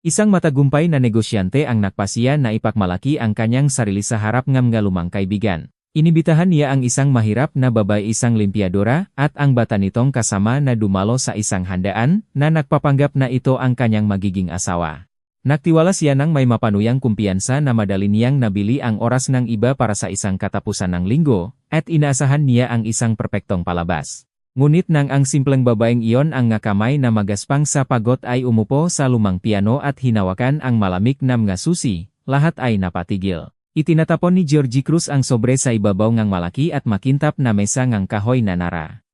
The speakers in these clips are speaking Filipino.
Isang matagumpay na negosyante ang nagpasiya na ipagmalaki ang kanyang sarili sa harap ng mga lumang kaibigan. Inibitahan niya ang isang mahirap na babae, isang limpyadora, at ang bata nitong kasama na dumalo sa isang handaan na nagpapanggap na ito ang kanyang magiging asawa. Nagtiwala siya ng may mapanuyang kumpiyansa na madali niyang nabili ang oras ng iba para sa isang katapusan ng linggo, at inaasahan niya ang isang perpektong palabas. Ngunit nang ang simpleng babaeng iyon ang ngakamay na magaspang sa pagod ay umupo sa lumang piano at hinawakan ang malamig na mga susi, lahat ay napatigil. Itinatapon ni Georgie Cruz ang sobre sa ibabaw ng malaki at makintap na mesa ng kahoy na nara.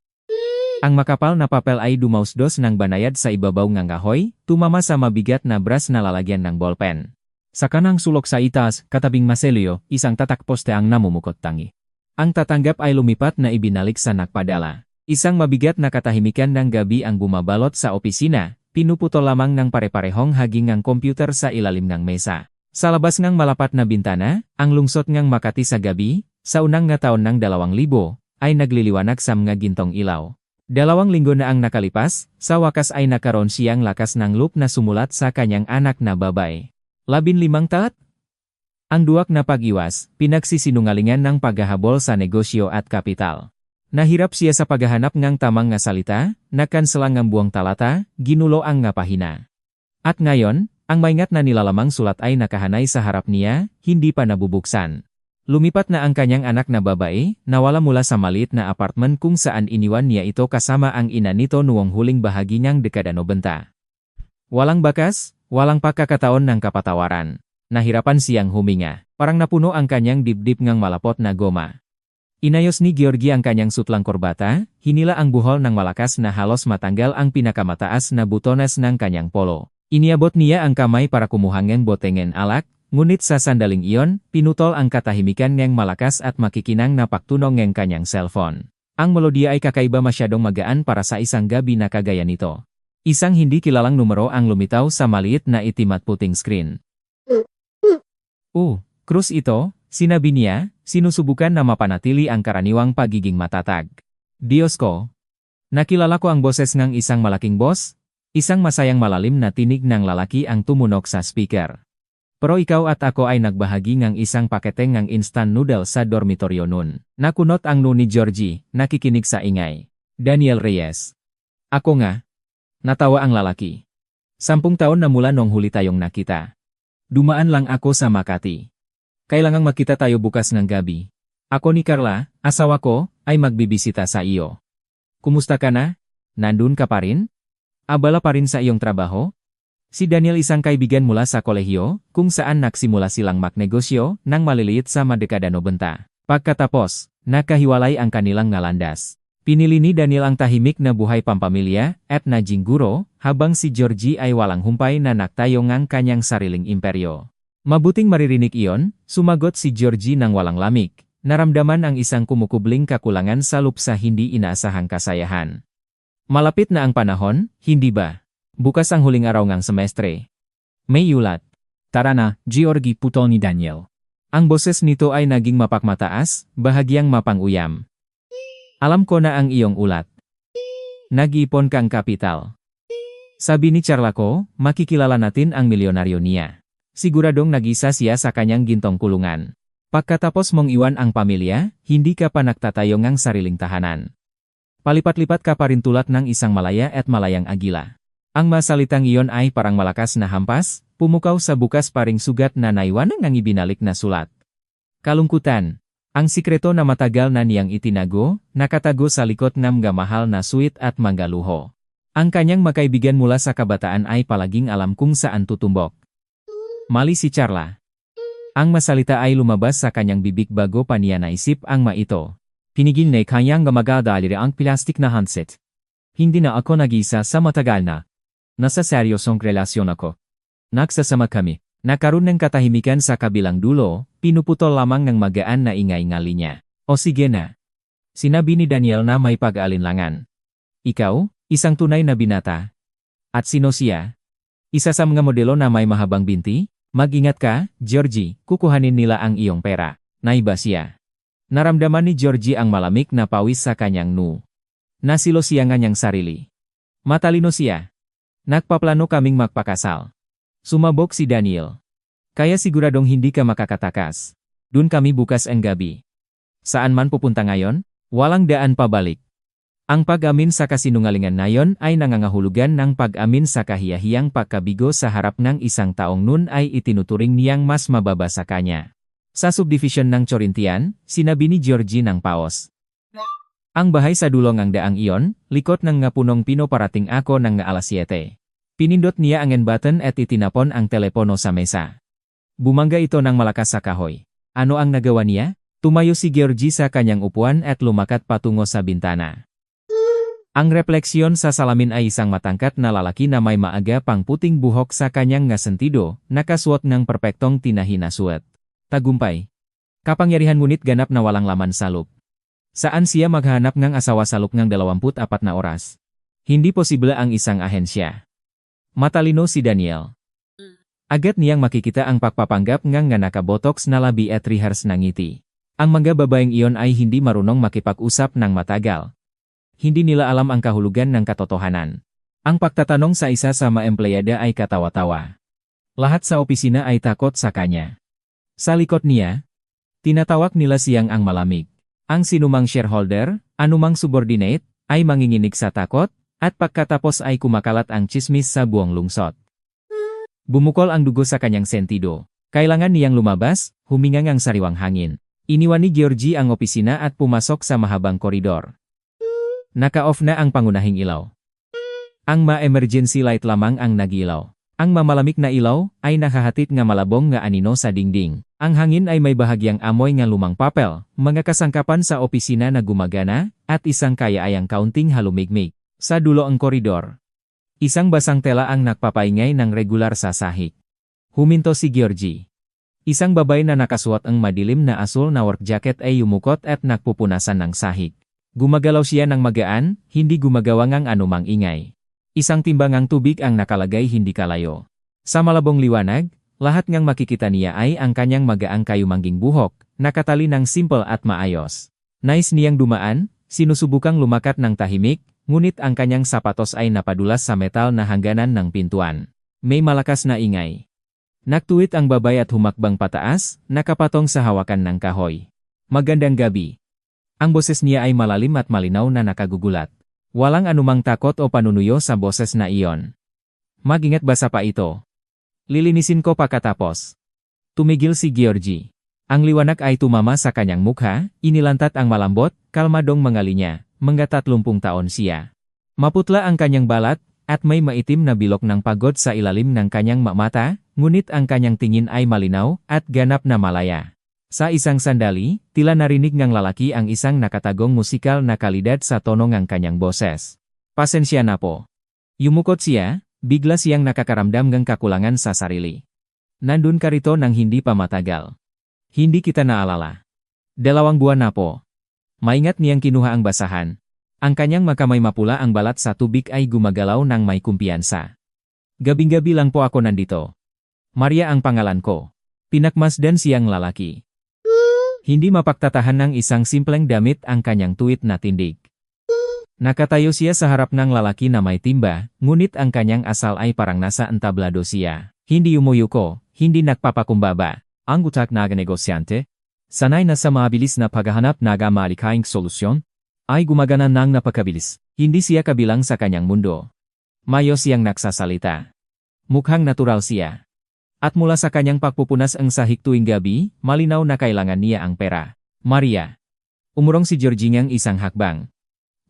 Ang makapal na papel ay dumausdos ng banayad sa ibabaw ng kahoy, tumama sa mabigat na brass na lalagyan ng ballpen. Sa kanang sulok sa itaas, katabing Marcelio, isang tatak poste ang namumukot tangi. Ang tatanggap ay lumipat na ibinalik sa nakpadala. Isang mabigat na katahimikan ng gabi ang bumabalot sa opisina, pinuputol lamang ng pare-parehong haging ang computer sa ilalim ng mesa. Sa labas ng malapat na bintana, ang lungsot ng Makati sa gabi, sa unang nga taon ng 2000, ay nagliliwanag sa mga gintong ilaw. 2 linggo na ang nakalipas, sa wakas ay nakaroon siyang lakas ng loob na sumulat sa kanyang anak na babae. 15 taat? Ang duwak na pag-iwas, pinagsisinungalingan ng paghahabol sa negosyo at kapital. Nahirap siya sa paghahanap ng tamang nga salita, nakanselang ang buong talata, ginulo ang nga pahina. At ngayon, ang maingat na nilalamang sulat ay nakahanay sa harap niya, hindi pa nabubuksan. Lumipat na ang kanyang anak na babae, nawala mula sa maliit na apartment kung saan iniwan niya ito kasama ang ina nito noong huling bahagi ng dekada 90. Walang bakas, walang pagkakataon ng kapatawaran. Nahirapan siyang huminga, parang napuno ang kanyang dibdib ng malapot na goma. Inayos ni Georgie ang kanyang sutlang korbata, hinila ang buhol ng malakas na halos matanggal ang pinakamataas na butones ng kanyang polo. Iniabot niya ang kamay para kumuha ng botengeng alak, ngunit sa sandaling iyon, pinutol ang katahimikan ng malakas at makikinang na pagtunog ng kanyang cellphone. Ang melodiya ay kakaiba, masyadong magaan para sa isang gabi na kagaya nito. Isang hindi kilalang numero ang lumitaw sa maliit na itim at puting screen. Cruz ito, sinabi niya, sinusubukan na mapanatili ang karaniwang pagiging matatag. Diyos ko! Nakilala ko ang boses ng isang malaking boss, isang masayang malalim na tinig ng lalaki ang tumunog sa speaker. Pero ikaw at ako ay nagbahagi ng isang paketeng ng instant noodle sa dormitoryo nun. Nakunot ang ni Georgie, nakikinig sa ingay. Daniel Reyes. Ako nga. Natawa ang lalaki. 10 taon na mula nung huli tayong nakita. Dumaan lang ako sa Makati. Kailangang makita tayo bukas ng gabi. Ako ni Carla, asawa ko, ay magbibisita sa iyo. Kumusta ka na? Nandun ka pa rin? Abala pa rin sa iyong trabaho? Si Daniel isang kaibigan mula sa kolehiyo, kung saan nagsimula silang magnegosyo ng maliliit sa dekada 90. Pagkatapos, nakahiwalay ang kanilang ngalandas. Pinili ni Daniel ang tahimik na buhay pampamilya at naging guro, habang si Georgie ay walang humpay na nagtayo ng kanyang sariling imperyo. Mabuting maririnig iyon, sumagot si Georgie ng walang lamig. Naramdaman ang isang kumukubling kakulangan sa loob sa hindi inaasahang kasayahan. Malapit na ang panahon, hindi ba? Bukas ang huling araw ng semestre. May ulat. Tara na, Georgie, putol ni Daniel. Ang boses nito ay naging mapakmataas, bahagyang mapanguyam. Alam ko na ang iyong ulat. Nag-iipon kang kapital. Sabi ni Carla ko, makikilala natin ang milyonaryo niya. Siguradong nag-isa siya sa kanyang gintong kulungan. Pagkatapos mong iwan ang pamilya, hindi ka pa nagtatayo ng sariling tahanan. Palipat-lipat ka pa rin tulad ng isang malaya at malayang agila. Ang masalitang iyon ay parang malakas na hampas, pumukaw sa bukas paring sugat na naiwan ng ibinalik na sulat. Kalungkutan. Ang sikreto na matagal na niyang itinago, nakatago sa likod ng mga mahal na suit at manggaluho. Ang kanyang makaibigan mula sa kabataan ay palaging alam kung saan tutumbok. Mali si Carla. Ang masalita ay lumabas sa kanyang bibig bago pa niya naisip ang maito. Pinigil na kanyang gamagadaliri ang plastik na handset. Hindi na ako nag-isa sa matagal na. Nasa seryosong relasyon ako. Nagsasama kami. Nakaroon ng katahimikan sa kabilang dulo, pinuputol lamang ng magaan na ingay ng linya. O sige na. Sinabi ni Daniel na may pag-aalinlangan. Ikaw, isang tunay na binata. At sino siya? Isa sa mga modelo na may mahabang binti? Mag-ingat ka, Georgie, kukuhanin nila ang iyong pera. Naiba siya. Naramdaman ni Georgie ang malamig na pawis sa kanyang noo. Nasilo siya ng kanyang sarili. Matalino siya. Nagpaplano kaming magpakasal. Sumabog si Daniel. Kaya siguradong hindi ka makakatakas. Dun kami bukas ang gabi. Saan man pupunta ngayon? Walang daan pabalik. Ang pag-amin sa kasinungalingan na yon ay nangangahulugan ng pag-amin sa kahiyahiyang pagkabigo sa harap ng isang taong nun ay itinuturing niyang mas mababa sa kanya. Sa subdivision ng Corintian, sinabi ni Georgie ng paos. Ang bahay sa dulong ang daang iyon, likot ng ngapunong pino parating ako ng nga alas 7. Pinindot niya ang end button at itinapon ang telepono sa mesa. Bumangga ito ng malakas sa kahoy. Ano ang nagawa niya? Tumayo si Georgie sa kanyang upuan at lumakat patungo sa bintana. Ang refleksyon sa salamin ay isang matangkat na lalaki na may maaga pang puting buhok sa kanyang nga sentido, nakasuot ng perpektong tinahi na suot. Tagumpay. Kapangyarihan ngunit ganap na walang laman sa loop. Saan siya maghanap ng asawa sa loop ng 24 na oras? Hindi posible ang isang ahensya. Matalino si Daniel. Agad niyang makikita ang pagpapanggap ng nga nakabotox na labi at rehearse ng ngiti. Ang mga babaeng iyon ay hindi marunong makipag-usap ng matagal. Hindi nila alam ang kahulugan ng katotohanan. Ang pagtatanong sa isa sa mga empleyada ay katawa-tawa. Lahat sa opisina ay takot sa kanya. Sa likod niya, tinatawag nila siyang ang malamig. Ang sinumang shareholder, anumang subordinate, ay manginginig sa takot, at pagkatapos ay kumakalat ang tsismis sa buong lungsod. Bumukol ang dugo sa kanyang sentido. Kailangan niyang lumabas, humingang ang sariwang hangin. Iniwan ni Georgie ang opisina at pumasok sa mahabang koridor. Naka-off na ang pangunahing ilaw. Ang ma-emergency light lamang ang nag-ilaw. Ang mamalamig na ilaw ay nakahatid nga malabong nga anino sa dingding. Ang hangin ay may bahagyang amoy nga lumang papel, mga kasangkapan sa opisina na gumagana, at isang kayaayang kaunting halumigmig. Sa dulo ang koridor, isang basang tela ang nagpapaingay ng regular sa sahig. Huminto si Georgie. Isang babae na nakasuot ang madilim na asul na work jacket ay yumukot at nagpupunasan ng sahig. Gumagalaw siya ng magaan, hindi gumagawa ng anumang ingay. Isang timbangang tubig ang nakalagay hindi kalayo. Sa malabong liwanag, lahat ngang makikita niya ay ang kanyang magaang kayumangging buhok, nakatali ng simple at maayos. Nais niyang dumaan, sinusubukang lumakat ng tahimik, ngunit ang kanyang sapatos ay napadulas sa metal na hangganan ng pintuan. May malakas na ingay. Nagtuwid ang babae at humakbang pataas, nakapatong sa hawakan ng kahoy. Magandang gabi. Ang boses niya ay malalim at malinaw na nakagugulat. Walang anumang takot o panunuyo sa boses na iyon. Mag-ingat basa pa ito. Lilinisin ko pagkatapos. Tumigil si Georgie. Ang liwanag ay tumama sa kanyang mukha, inilantat ang malambot, kalmadong mga linya, mga 30 taon siya. Maputla ang kanyang balat, at may maitim na bilok ng pagod sa ilalim ng kanyang mata, ngunit ang kanyang tingin ay malinaw at ganap na malaya. Sa isang sandali, tila narinig ng lalaki ang isang nakatagong musikal na kalidad sa tono ng kanyang boses. Pasensya na po. Yumukot siya, bigla siyang nakakaramdam ng kakulangan sa sarili. Nandun ka rito nang hindi pa matagal. Hindi kita naalala. 2 buwan na po. Maingat niyang kinuha ang basahan. Ang kanyang makamay mapula ang balat sa tubig ay gumagalaw ng may kumpiyansa. Gabing-gabi lang po ako nandito. Maria ang pangalan ko. Pinakmasdan siyang lalaki. Hindi mapagtatahan ng isang simpleng damit ang kanyang tuwid na tindig. Nakatayo siya sa harap ng lalaki na may timba, ngunit ang kanyang asal ay parang nasa entablado siya. Hindi umuyuko, hindi nagpapakumbaba. Ang utak na negosyante, sanay na sa mabilis na paghahanap ng malikhaing solusyon, ay gumagana ng napakabilis. Hindi siya kabilang sa kanyang mundo. Mayo siyang nagsasalita. Mukhang natural siya. At mula sa kanyang pagpupunas ang sahig tuwing gabi, malinaw na kailangan niya ang pera. Maria. Umurong si Georgie ngang isang hakbang.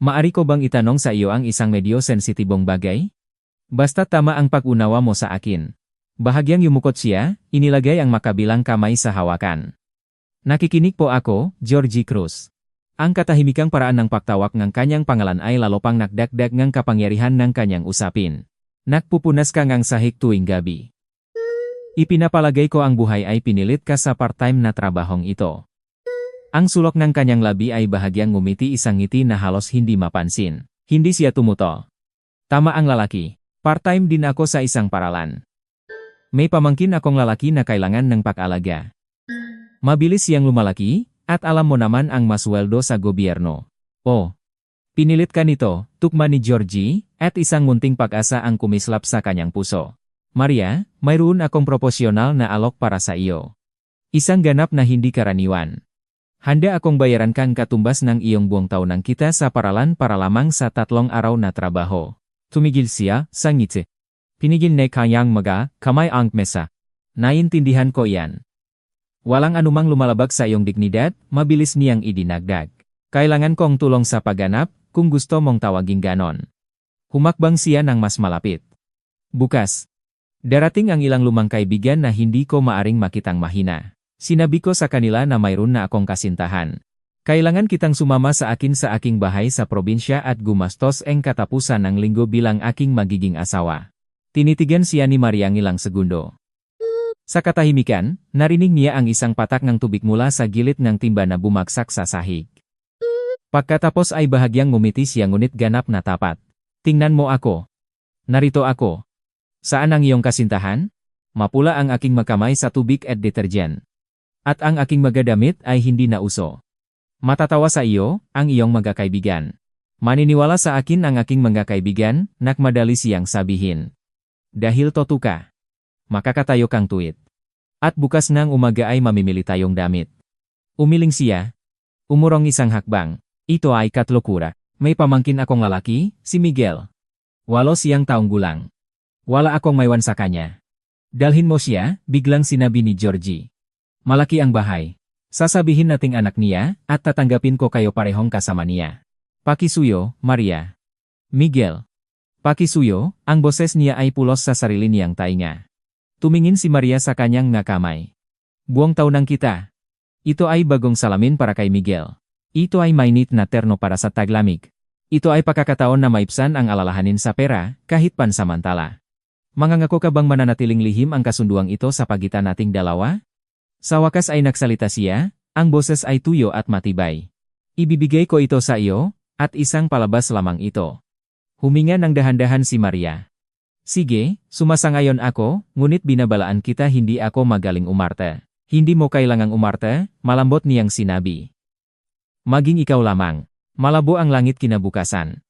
Maari ko bang itanong sa iyo ang isang medyo sensitibong bagay? Basta tama ang pag-unawa mo sa akin. Bahagyang yumukot siya, inilagay ang makabilang kamay sa hawakan. Nakikinig po ako, Georgie Cruz. Ang katahimikang paraan ng pagtawag ng kanyang pangalan ay lalo pang nagdagdag ng kapangyarihan ng kanyang usapin. Nagpupunas ka ngang sahig tuwing gabi. Ipinapalagay ko ang buhay ay pinilit ka sa part-time na trabahong ito. Ang sulok ng kanyang labi ay bahagyang ngumiti isang ngiti na halos hindi mapansin. Hindi siya tumuto. Tama ang lalaki. Part-time din ako sa isang paralan. May pamangkin akong lalaki na kailangan ng pag-alaga. Mabilis siyang lumalaki, at alam mo naman ang masweldo sa gobyerno. Oh. Pinilit ka nito, tukma ni Georgie, at isang munting pag-asa ang kumislap sa kanyang puso. Maria, mayroon akong proporsyonal na alok para sa iyo. Isang ganap na hindi karaniwan. Handa akong bayaran kang katumbas ng iyong buong taunang kita sa paralan para lamang sa 3 araw na trabaho. Tumigil siya, sa ngiti. Pinigil na kanyang kamay ang mesa. Naintindihan ko iyan. Walang anumang lumalabag sa iyong dignidad, mabilis niyang idinagdag. Kailangan kong tulong sa pagganap, kung gusto mong tawaging ganon. Humakbang siya ng mas malapit. Bukas. Darating ang ilang lumang kaibigan na hindi ko maaring makitang mahina. Sinabi ko sa kanila na mayroon na akong kasintahan. Kailangan kitang sumama sa aking bahay sa probinsya at gumastos ang katapusan ng linggo bilang aking magiging asawa. Tinitigan siya ni Maria ng ilang segundo. Sa katahimikan, narinig niya ang isang patak ng tubig mula sa gilid ng timba na bumagsak sa sahig. Pagkatapos ay bahagyang ngumiti siya ngunit ganap na tapat. Tingnan mo ako. Narito ako. Saan ang iyong kasintahan? Mapula ang aking makamay sa tubig at deterjen. At ang aking magadamit ay hindi na uso. Matatawa sa iyo, ang iyong magkakaibigan. Maniniwala sa akin ang aking magkakaibigan, nakmadali siyang sabihin. Dahil toto ka. Makakatayo kang tuwid. At bukas ng umaga ay mamimili tayong damit. Umiling siya. Umurong isang hakbang. Ito ay katlokura. May pamangkin akong lalaki, si Miguel. 8 siyang taong gulang. Wala akong maiwan sa kanya. Dalhin mo siya, biglang sinabi ni Georgie. Malaki ang bahay. Sasabihin nating anak niya, at tatanggapin ko kayo parehong kasama niya. Pakisuyo, Maria. Miguel. Pakisuyo, ang boses niya ay pulos sa sarili niyang tainga. Tumingin si Maria sa kanyang kamay. Buong taunang kita. Ito ay bagong salamin para kay Miguel. Ito ay mainit na terno para sa taglamig. Ito ay pagkakataon na maipsan ang alalahanin sa pera, kahit pansamantala. Mangangako ka bang mananatiling lihim ang kasunduang ito sa pagitan nating dalawa? Sa wakas ay nagsalita siya, ang boses ay tuyo at matibay. Ibibigay ko ito sa iyo, at isang palabas lamang ito. Huminga ng dahan-dahan si Maria. Sige, sumasangayon ako, ngunit binabalaan kita hindi ako magaling umarte. Hindi mo kailangang umarte, malambot niyang sinabi. Maging ikaw lamang. Malabo ang langit kinabukasan.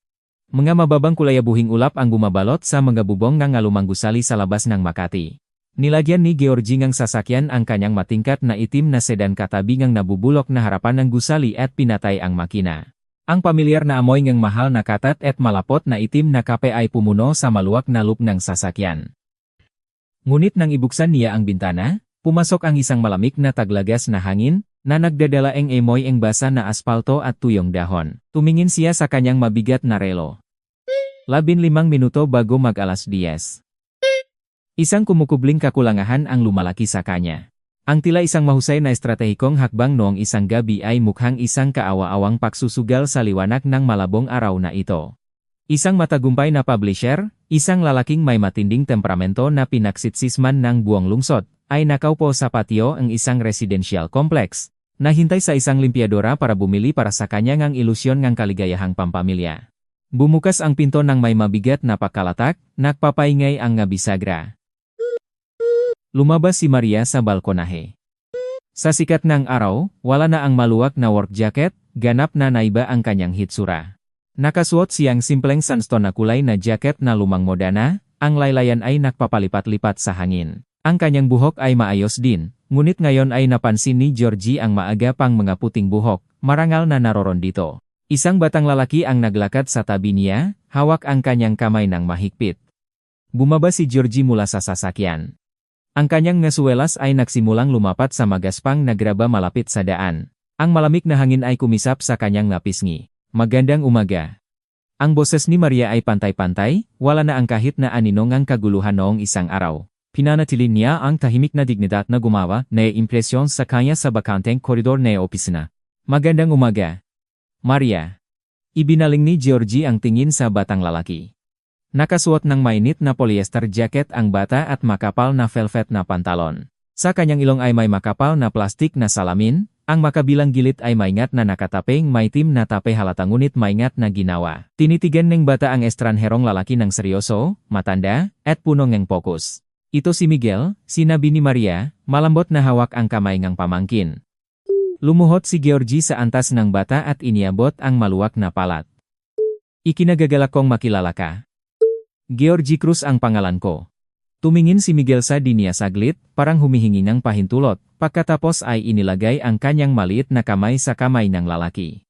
Mga mababang kulayabuhing ulap ang bumabalot sa mga bubong ng ngalumang gusali sa labas ng Makati. Nilagyan ni Georgie ng sasakyan ang kanyang matingkat na itim na sedan katabi ng nabubulok na harapan ng gusali at pinatay ang makina. Ang pamilyar na amoy ng mahal na katat at malapot na itim na kape ay pumuno sa maluwag na loop ng sasakyan. Ngunit nang ibuksan niya ang bintana, pumasok ang isang malamig na taglagas na hangin, na nagdadala ang emoy ang basa na aspalto at tuyong dahon. Tumingin siya sa kanyang mabigat na relo. 15 minuto bago mag-alas 10. Isang kumukubling kakulangahan ang lumalaki sa kanya. Ang tila isang mahusay na estratehikong hakbang noong isang gabi ay mukhang isang kaawa-awang pagsusugal sa liwanag ng malabong araw na ito. Isang matagumpay na publisher, isang lalaking may matinding temperamento na pinaksitsisman ng buong lungsod, ay nakaupo sa patio ang isang residential complex. Nahintay sa isang limpyadora para bumili para sa kanya ngang ilusyon ng kaligayahang pampamilya. Bumukas ang pinto ng may mabigat na pakalatak, nagpapaingay ang bisagra. Lumabas si Maria sa balkonahe. Sa sikat ng araw, wala na ang maluwag na work jacket, ganap na naiba ang kanyang hitsura. Nakasuot siyang simpleng sandstone na kulay na jacket na lumang moda na, ang laylayan ay nagpapalipat-lipat sa hangin. Ang kanyang buhok ay maayos din. Ngunit ngayon ay napansin ni Georgie ang maaga pang mga puting buhok, marangal na naroron dito. Isang batang lalaki ang naglakad sa tabi niya, hawak ang kanyang kamay ng mahigpit. Bumaba si Georgie mula sa sasakyan. Ang kanyang ngasuwelas ay nagsimulang lumapat sa magaspang na graba malapit sa daan. Ang malamig na hangin ay kumisap sa kanyang pisngi. Magandang umaga. Ang boses ni Maria ay pantay-pantay, wala na ang kahit na aninong ang kaguluhan noong isang araw. Pinanatili niya ang tahimik na dignidad na gumawa na impresyon sa kanya sa bakanteng koridor na opisina. Magandang umaga, Maria. Ibinaling ni Georgie ang tingin sa batang lalaki. Nakasuot ng mainit na polyester jacket ang bata at makapal na velvet na pantalon. Sa kanyang ilong ay may makapal na plastik na salamin, ang makabilang gilid ay maingat na nakatapeng maitim na tape halata ngunit maingat na ginawa. Tinitigan ng bata ang estranherong lalaki ng seryoso, matanda, at puno ng pokus. Ito si Miguel, sinabi ni Maria, malambot na hawak ang kamay ng pamangkin. Lumuhod si Georgie sa antas ng bata at iniabot ang maluwag na palat. Ikinagagalak kong makilala ka. Georgie Cruz ang pangalan ko. Tumingin si Miguel sa dinya saglit, parang humihingi ng pahintulot, pagkatapos ay inilagay ang kanyang maliit na kamay sa kamay ng lalaki.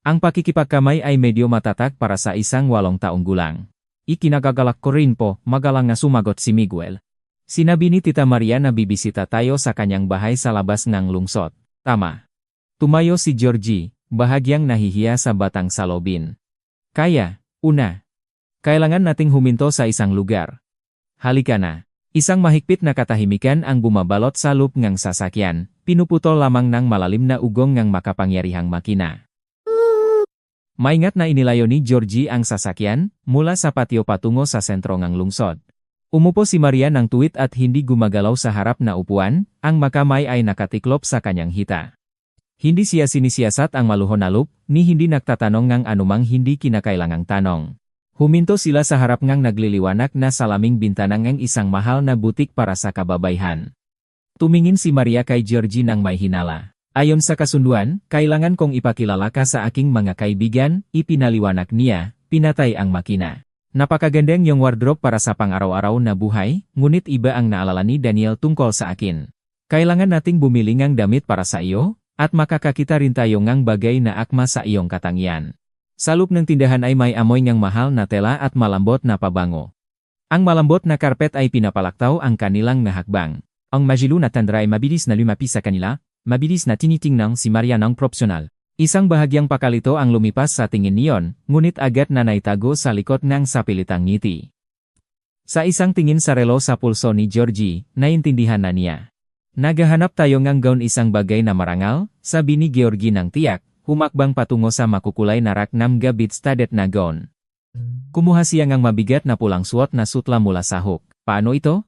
Ang pakikipagkamay ay medyo matatak para sa isang 8 taong gulang. Ikinagagalak ko rin po, magalang na sumagot si Miguel. Sinabi ni Tita Maria na bibisita tayo sa kanyang bahay sa labas ng lungsod. Tama. Tumayo si Georgie, bahagyang nahihiya sa batang salobin. Una. Kailangan nating huminto sa isang lugar. Halika na. Isang mahigpit na katahimikan ang bumabalot sa loop ngang sasakyan, pinuputol lamang ng malalim na ugong ngang makapangyarihang makina. Maingat na inilayo ni Georgie ang sasakyan, mula sa patio patungo sa sentro ng lungsod. Umupo si Maria ng tuwid at hindi gumagalaw sa harap na upuan, ang makamay ay nakatiklop sa kanyang hita. Hindi siya sinisiyasat ang maluho na loop, ni hindi nagtatanong ng anumang hindi kinakailangang tanong. Huminto sila sa harap ngang nagliliwanag na salaming bintana ng isang mahal na butik para sa kababayhan. Tumingin si Maria kay Georgie nang may hinala. Ayon sa kasunduan, kailangan kong ipakilala ka sa aking mga kaibigan, ipinaliwanag niya, pinatay ang makina. Napakagandang yung wardrobe para sa pang-araw-araw na buhay, ngunit iba ang naalala ni Daniel tungkol sa akin. Kailangan nating bumili ng damit para sa iyo, at makakakita rin tayo ng bagay na akma sa iyong katangian. Sa loob ng tindahan ay may amoy ng mahal na tela at malambot na pabango. Ang malambot na karpet ay pinapalaktaw ang kanilang nahakbang. Ang majilu na tandra ay mabilis na lumapis sa kanila, mabilis na tinitingnan si Maria ng propsyonal. Isang bahagyang pakalito ang lumipas sa tingin niyon, ngunit agad na naitago sa likod ng sapilitang ngiti. Sa isang tingin sa relo sa pulso ni Georgie, naintindihan na niya. Naghahanap tayo ng gown, isang bagay na marangal, sabi ni Georgie ng tiyak, humakbang patungo sa makukulay na rak ng gabit studded na gown. Kumuha siya ng mabigat na pulang suot na sutla mula sa hook. Paano ito?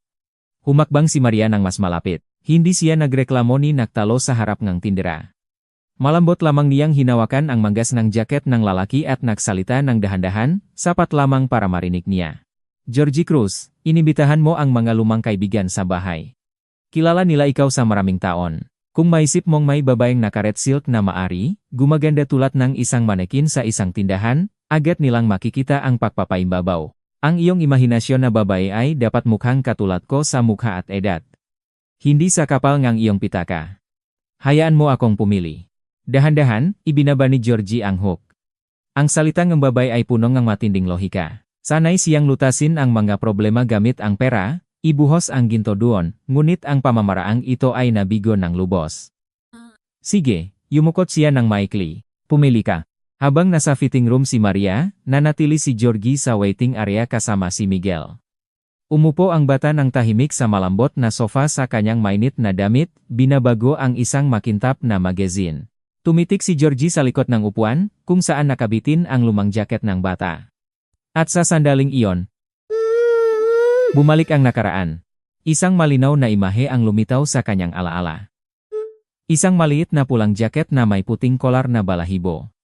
Humakbang si Maria ng mas malapit. Hindi siya nagreklamo ni nagtalo sa harap ng tindera. Malambot lamang niyang hinawakan ang manggas ng jaket ng lalaki at nagsalita ng dahan-dahan, sapat lamang para marinig niya. Georgie Cruz, inibitahan mo ang mga lumang kaibigan sa bahay. Kilala nila ikaw sa maraming taon. Kung maisip mong may babaeng naka-red silk na maari, gumaganda tulad ng isang manekin sa isang tindahan, agad nilang makikita ang pagpapaimbabaw. Ang iyong imahinasyon na babae ay dapat mukhang katulad ko sa mukha at edad. Hindi sa kapal ng iyong pitaka. Hayaan mo akong pumili. Dahan-dahan, ibinaba ni Georgie ang hook. Ang salita ng babae ay puno ng matinding lohika. Sanay siyang lutasin ang mga problema gamit ang pera, ibuhos ang ginto doon, ngunit ang pamamaraang ito ay nabigo ng lubos. Sige, yumukot siya ng maikli. Pumili ka. Habang nasa fitting room si Maria, nanatili si Georgie sa waiting area kasama si Miguel. Umupo ang bata ng tahimik sa malambot na sofa sa kanyang mainit na damit, binabago ang isang makintab na magazine. Tumitik si Georgie sa likod ng upuan, kung saan nakabitin ang lumang jacket ng bata. At sa sandaling iyon, bumalik ang nakaraan. Isang malinaw na imahe ang lumitaw sa kanyang alaala. Isang maliit na pulang jacket na may puting kolar na balahibo.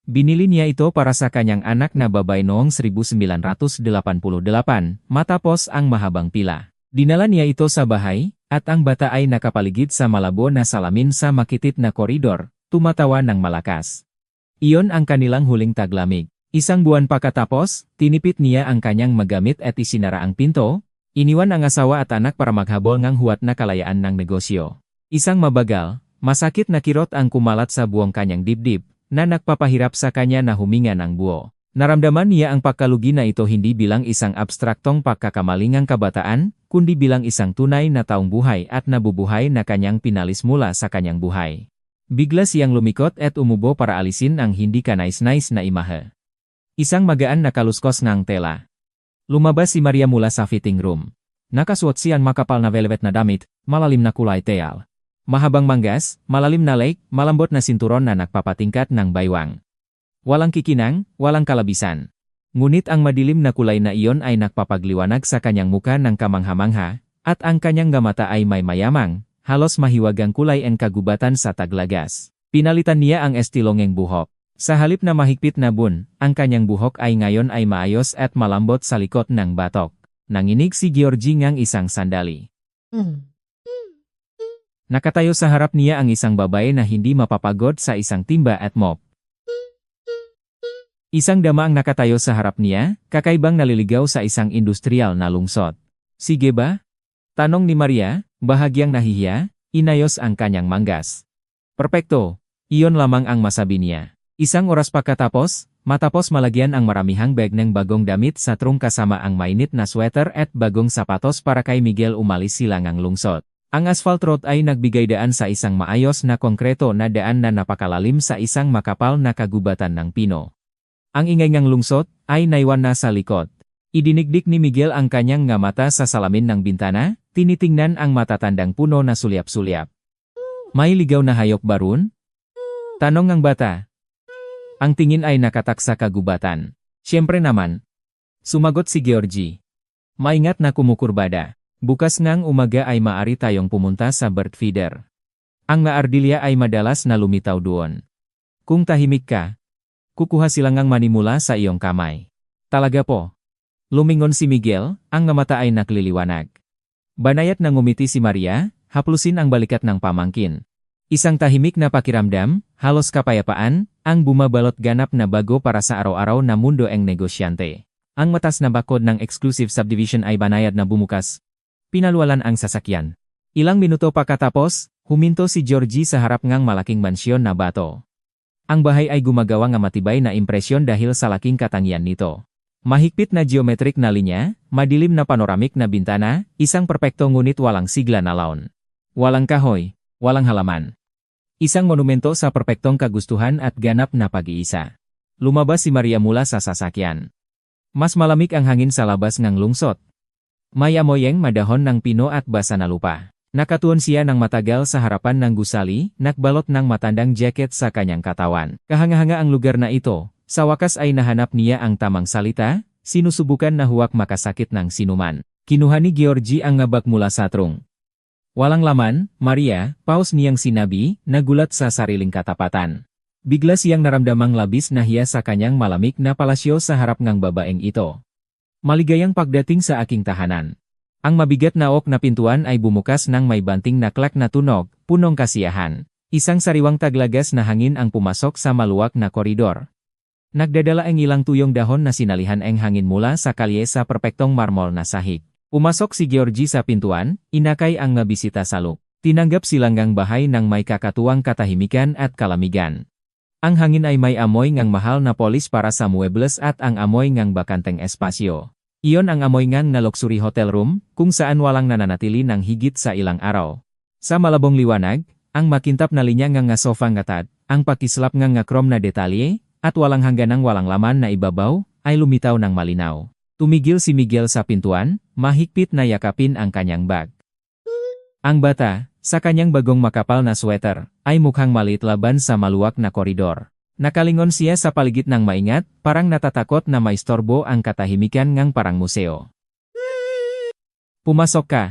Binili niya ito para sa kanyang anak na babae noong 1988, matapos ang mahabang pila. Dinala niya ito sa bahay, at ang bata ay nakapaligid sa malabo na salamin sa makitit na koridor, tumatawa ng malakas. Iyon ang kanilang huling taglamig. Isang buwan pagkatapos, tinipit niya ang kanyang magamit at isinara ang pinto, iniwan ang asawa at anak para maghabol ng huwat na kalayaan ng negosyo. Isang mabagal, masakit na kirot ang kumalat sa buong kanyang dibdib, na nagpapahirap sa kanya na huminga ng buo. Naramdaman niya ang pagkalugi na ito hindi bilang isang abstraktong pagkakamalingang kabataan, kundi bilang isang tunay na taong buhay at nabubuhay na kanyang pinalis mula sa kanyang buhay. Bigla siyang lumikot at umubo para alisin ang hindi kanais-nais na imahe. Isang magaan na kaluskos ng tela. Lumabas si Maria mula sa fitting room. Nakasuot siyang makapal na velvet na damit, malalim na kulay teal. Mahabang manggas, malalim na lake, malambot na sinturon na nagpapatingkat ng baywang. Walang kikinang, walang kalabisan. Ngunit ang madilim na kulay na iyon ay nagpapagliwanag sa kanyang muka ng kamangha-mangha, at ang kanyang mata ay may mayamang, halos mahiwagang kulay and kagubatan sa taglagas. Pinalitan niya ang estilong ng buhok. Sa halip na mahigpit na bun, ang kanyang buhok ay ngayon ay maayos at malambot sa likod ng batok. Nanginig si Georgie ngang isang sandali. Nakatayo sa harap niya ang isang babae na hindi mapapagod sa isang timba at mop. Isang dama ang nakatayo sa harap niya, kakaibang naliligaw sa isang industrial na lungsod. Sige ba? Tanong ni Maria, bahagyang nahihiya, inayos ang kanyang manggas. Perpekto, iyon lamang ang masabi niya. Isang oras pagkatapos, matapos malagyan ang maramihang bag ng bagong damit sa trunk kasama ang mainit na sweater at bagong sapatos para kay Miguel umalis silangang lungsod. Ang asphalt road ay nagbigay daan sa isang maayos na konkreto na daan na napakalalim sa isang makapal na kagubatan ng pino. Ang ingay ngang lungsod ay naiwan na sa likod. Idinigdik ni Miguel ang kanyang nga mata sa salamin ng bintana, tinitingnan ang matatandang puno na sulyap-sulyap. May ligaw na hayop barun? Tanong ng bata. Ang tingin ay nakatak sa kagubatan. Siyempre naman. Sumagot si Georgie. Maingat na kumukurbada. Bukas ngang umaga ay maari tayong pumunta sa bird feeder. Ang maardilya ay madalas na lumitaw doon. Kung tahimik ka, kukuha silang ngang manimula sa iyong kamay. Talaga po. Lumingon si Miguel, ang mata ay nakliliwanag. Banayat na ngumiti si Maria, haplusin ang balikat ng pamangkin. Isang tahimik na pakiramdam, halos kapayapaan, ang bumabalot ganap na bago para sa araw-araw na mundo ng negosyante. Ang matas na bakod ng exclusive subdivision ay banayad na bumukas. Pinalwalan ang sasakyan. Ilang minuto pagkatapos, huminto si Georgie sa harap ngang malaking mansyon na bato. Ang bahay ay gumagawa nga matibay na impresyon dahil sa laking katangian nito. Mahigpit na geometric na linya, madilim na panoramik na bintana, isang perpekto ngunit walang sigla na laon. Walang kahoy, walang halaman. Isang monumento sa perpektong kagustuhan at ganap na pag-iisa. Lumabas si Maria mula sa sasakyan. Mas malamig ang hangin sa labas ng lungsod. May amoyeng madahon ng pino at basa na lupa. Nakatuon siya ng matagal sa harapan ng gusali, nakbalot ng matandang jacket sa kanyang katawan. Kahanga-hanga ang lugar na ito. Sa wakas ay nahanap niya ang tamang salita, sinusubukan na huwag makasakit ng sinuman. Kinuha ni Georgie ang ngabak mula sa trunk. Walang laman, Maria, paus niyang sinabi, nagulat sa sariling katapatan. Bigla siyang naramdamang labis na hiya sa kanyang malamig na palasyo sa harap ng babaeng ito. Maligayang pagdating sa aking tahanan. Ang mabigat na ok na pintuan ay bumukas ng may banting na klak na tunog, punong kasiyahan. Isang sariwang taglagas na hangin ang pumasok sa maluwag na koridor. Nagdadala ang ilang tuyong dahon na sinalihan ang hangin mula sa kalye sa perpektong marmol na sahig. Pumasok si Georgie sa pintuan, inakay ang mabisita sa loop. Tinanggap silanggang bahay ng may kakatuwang katahimikan at kalamigan. Ang hangin ay may amoy ngang mahal na polis para sa muebles at ang amoy ngang bakanteng espasyo. Iyon ang amoy ngang na luxury hotel room, kung saan walang nananatili ng higit sa ilang araw. Sa malabong liwanag, ang makintap na linya nga sofa ngatad, ang pakislap nga krom na detalye, at walang hangganang walang laman na ibabaw, ay lumitaw ng malinaw. Tumigil si Miguel sa pintuan, mahigpit na yakapin ang kanyang bag. Ang bata, sa kanyang bagong makapal na sweater, ay mukhang maliit laban sa maluwag na koridor. Nakalingon siya sa paligid ng maingat, parang natatakot na maistorbo ang katahimikan ngang parang museo. Pumasok ka.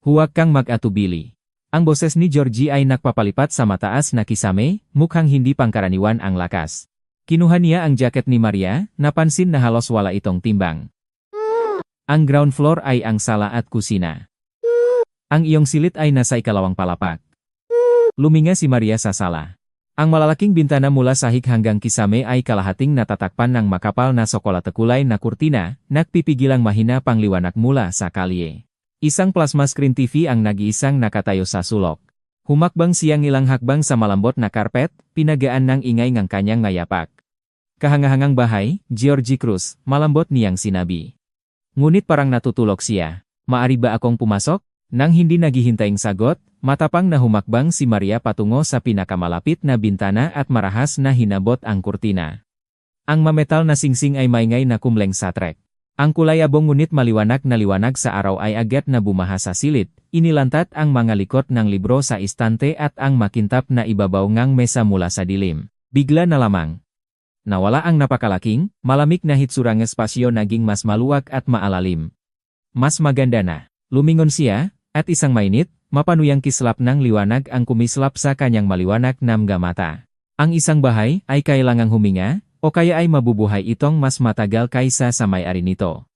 Huwag kang mag-atubili. Ang boses ni Georgie ay nakpapalipat sa mataas na kisame, mukhang hindi pangkaraniwan ang lakas. Kinuha niya ang jacket ni Maria, napansin na halos wala itong timbang. Ang ground floor ay ang sala at kusina. Ang iyong silit ay nasa ikalawang palapak. Luminga si Maria sa sala. Ang malalaking bintana mula sahig hanggang kisame ay kalahating natatakpan ng makapal na sokolatekulay na kurtina, nagpipigilang mahina pangliwanag mula sa kalye. Isang plasma screen TV ang nag-iisang nakatayo sa sulok. Humakbang siyang ilang hakbang sa malambot na karpet, pinagaan ng ingay ng kanyang ngayapak. Kahangahangang bahay, Georgie Cruz, malambot niyang sinabi. Ngunit parang natutulog siya. Maari ba akong pumasok? Nang hindi naghihintaying sagot, matapang na humakbang si Maria patungo sa pinakamalapit na bintana at marahas na hinabot ang kurtina. Ang mametal na singsing ay maingay na kumleng sa trek. Ang kulay abong ngunit maliwanag na liwanag sa araw ay agad na bumaha sa silid, inilantat ang mga likot ng libro sa istante at ang makintap na ibabaw ngang mesa mula sa dilim. Bigla na lamang. Nawala ang napakalaking, malamig na hitsurang espasyo naging mas maluwag at maalalim. Mas maganda na. Lumingon siya, at isang mainit, mapanuyang kislap ng liwanag ang kumislap sa kanyang maliwanag na mga mata. Ang isang bahay ay kailangang huminga, o kaya ay mabubuhay itong mas matagal kaysa sa may-ari nito.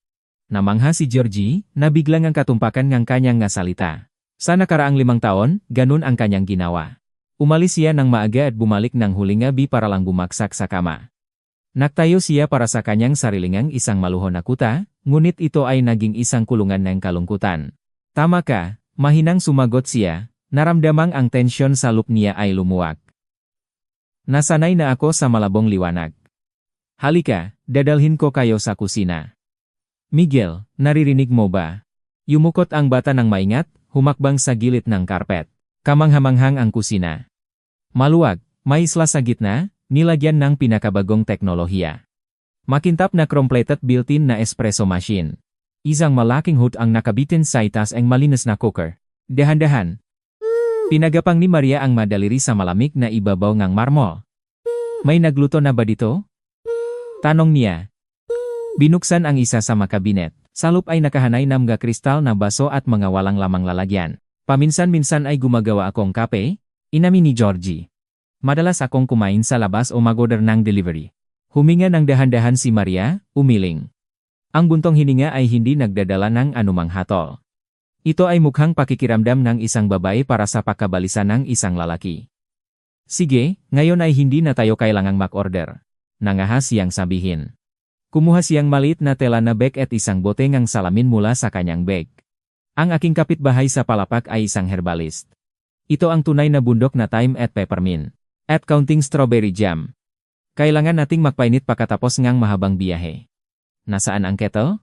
Namangha si Georgie, na biglang ang katumpakan ng kanyang nga salita. Sa nakaraang 5 taon, ganun ang kanyang ginawa. Umalis siya ng maaga at bumalik ng huling gabi para lang bumaksak sa kama. Nagtayo siya para sa kanyang sarilingang isang maluho na kuta, ngunit ito ay naging isang kulungan ng kalungkutan. Tama ka, mahinang sumagot siya, naramdamang ang tensyon sa look niya ay lumuwag. Nasanay na ako sa malabong liwanag. Halika, dadalhin ko kayo sa kusina. Miguel, naririnig mo ba? Yumukot ang bata ng maingat, humakbang sa gilid ng karpet. Kamanghamanghang ang kusina. Maluwag, may isla sa gitna, nilagyan ng pinakabagong teknolohiya. Makintab na chrome-plated built-in na espresso machine. Isang malaking hood ang nakabitin sa itaas ang malinis na cooker. Dahan-dahan. Pinagapang ni Maria ang madaliri sa malamig na ibabaw ng marmol. May nagluto na ba dito? Tanong niya. Binuksan ang isa sa mga kabinet. Sa loob ay nakahanay ng mga kristal na baso at mga walang lamang lalagyan. Paminsan-minsan ay gumagawa akong kape, inamin ni Georgie. Madalas akong kumain sa labas o mag-order ng delivery. Huminga ng dahan-dahan si Maria, umiling. Ang buntong hininga ay hindi nagdadala ng anumang hatol. Ito ay mukhang pakikiramdam ng isang babae para sa pakabalisan ng isang lalaki. Sige, ngayon ay hindi na tayo kailangang mag-order. Nangahas siyang sabihin. Kumuha siyang maliit na tela na bag at isang bote ng salamin mula sa kanyang bag. Ang aking kapitbahay sa palapak ay isang herbalist. Ito ang tunay na bundok na thyme at peppermint. At counting strawberry jam. Kailangan nating magpainit pagkatapos ngang mahabang biyahe. Nasaan ang kettle?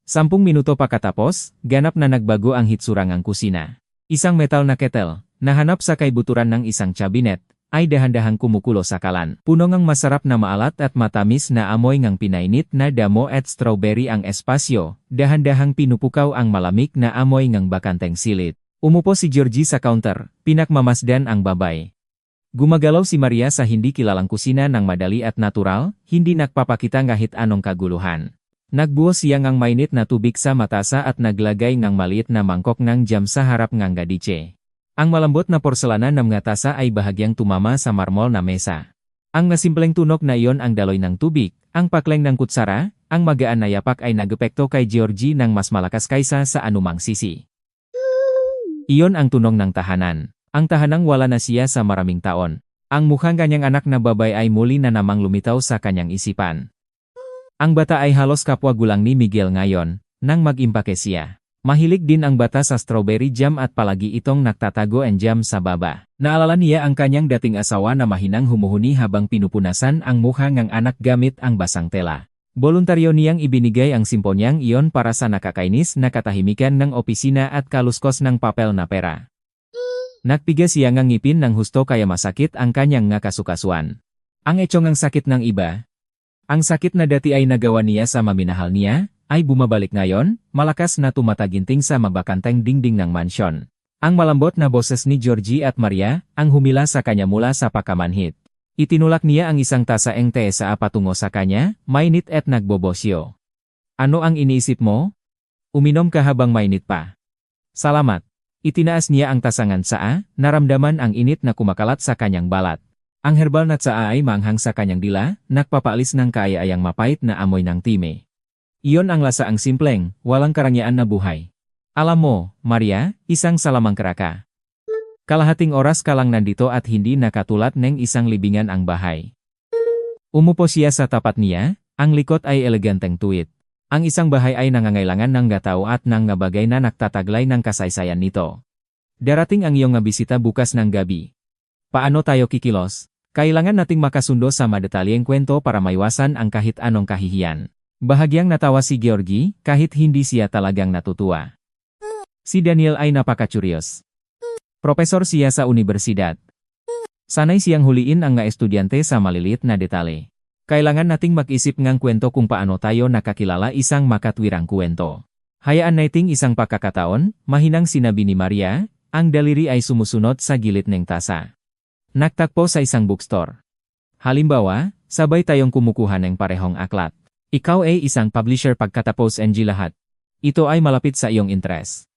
10 minuto pagkatapos, ganap na nagbago ang hitsurang ang kusina. Isang metal na kettle, nahanap sa kaibuturan ng isang cabinet, ay dahan-dahang kumukulo sa kalan. Puno ng masarap na maalat at matamis na amoy ng pinainit na damo at strawberry ang espasyo, dahan-dahang pinupukaw ang malamig na amoy ng bakanteng silit. Umupo si Georgie sa counter, pinakmamasdan ang babay. Gumagalaw si Maria sa hindi kilalang kusina ng madali at natural, hindi nagpapakita kahit anong kaguluhan. Nagbuhos siya ng mainit na tubig sa matasa at naglagay ng maliit na mangkok ng jam sa harap ng gadiche. Ang malambot na porselanan ng mga tasa ay bahagyang tumama sa marmol na mesa. Ang nasimpleng tunog na iyon ang daloy ng tubig, ang pakleng ng kutsara, ang magaan na yapak ay nagepekto kay Georgie ng mas malakas kaysa sa anumang sisi. Iyon ang tunog ng tahanan. Ang tahanang wala na siya sa maraming taon. Ang mukhang kanyang anak na babay ay muli na namang lumitaw sa kanyang isipan. Ang bata ay halos kapwa gulang ni Miguel ngayon, nang mag-impake siya. Mahilig din ang bata sa strawberry jam at palagi itong nagtatago ang jam sa baba. Naalala niya ang kanyang dating asawa na mahinang humuhuni habang pinupunasan ang mukha ng anak gamit ang basang tela. Voluntaryo niyang ibinigay ang simponyang iyon para sa nakakainis na katahimikan ng opisina at kaluskos ng papel na pera. Nagpiga siya ng ngipin ng husto kaya masakit ang kanyang kasukasuan. Ang etsong ang sakit ng iba. Ang sakit na dati ay nagawa niya sa maminahal niya, ay bumabalik ngayon, malakas na tumataginting sa mabakanteng dingding ng mansyon. Ang malambot na boses ni Georgie at Maria, ang humila sa kanya mula sa pagkamanhit. Itinulak niya ang isang tasa ng teh sa patungo sa kanya, mainit at nagbobosyo. Ano ang iniisip mo? Uminom ka habang mainit pa. Salamat. Itinaas niya ang tasangan tsaa, naramdaman ang init na kumakalat sa kanyang balat. Ang herbal na tsaa ay manghang sa kanyang dila, nagpapaalis ng kaaya-ayang mapait na amoy ng time. Iyon ang lasa ang simpleng, walang karangyaan na buhay. Alam mo, Maria, isang salamangkara ka. Kalahating oras ka lang nandito at hindi nakatulad ng isang libingan ang bahay. Umupo siya sa tapat niya, ang likod ay eleganteng tuwid. Ang isang bahay ay nangangailangan ng gatao at ng bagay na nagtataglay ng kasaysayan nito. Darating ang iyong bisita bukas ng gabi. Paano tayo kikilos? Kailangan nating makasundo sa madetalyeng kwento para maiwasan ang kahit anong kahihiyan. Bahagyang natawa si Georgie, kahit hindi siya talagang natutuwa. Si Daniel ay napakacuryos. Profesor siya sa universidad. Sanay siyang huliin ang mga estudyante sa maliliit na detalye. Kailangan nating mag-isip ng kwento kung paano tayo nakakilala isang makatwirang kwento. Hayaan nating isang pagkakataon, mahinang sinabi ni Maria, ang daliri ay sumusunod sa gilid ng tasa. Nagtakpo sa isang bookstore. Halimbawa, sabay tayong kumukuha ng parehong aklat. Ikaw ay isang publisher pagkatapos ng lahat. Ito ay malapit sa iyong interes.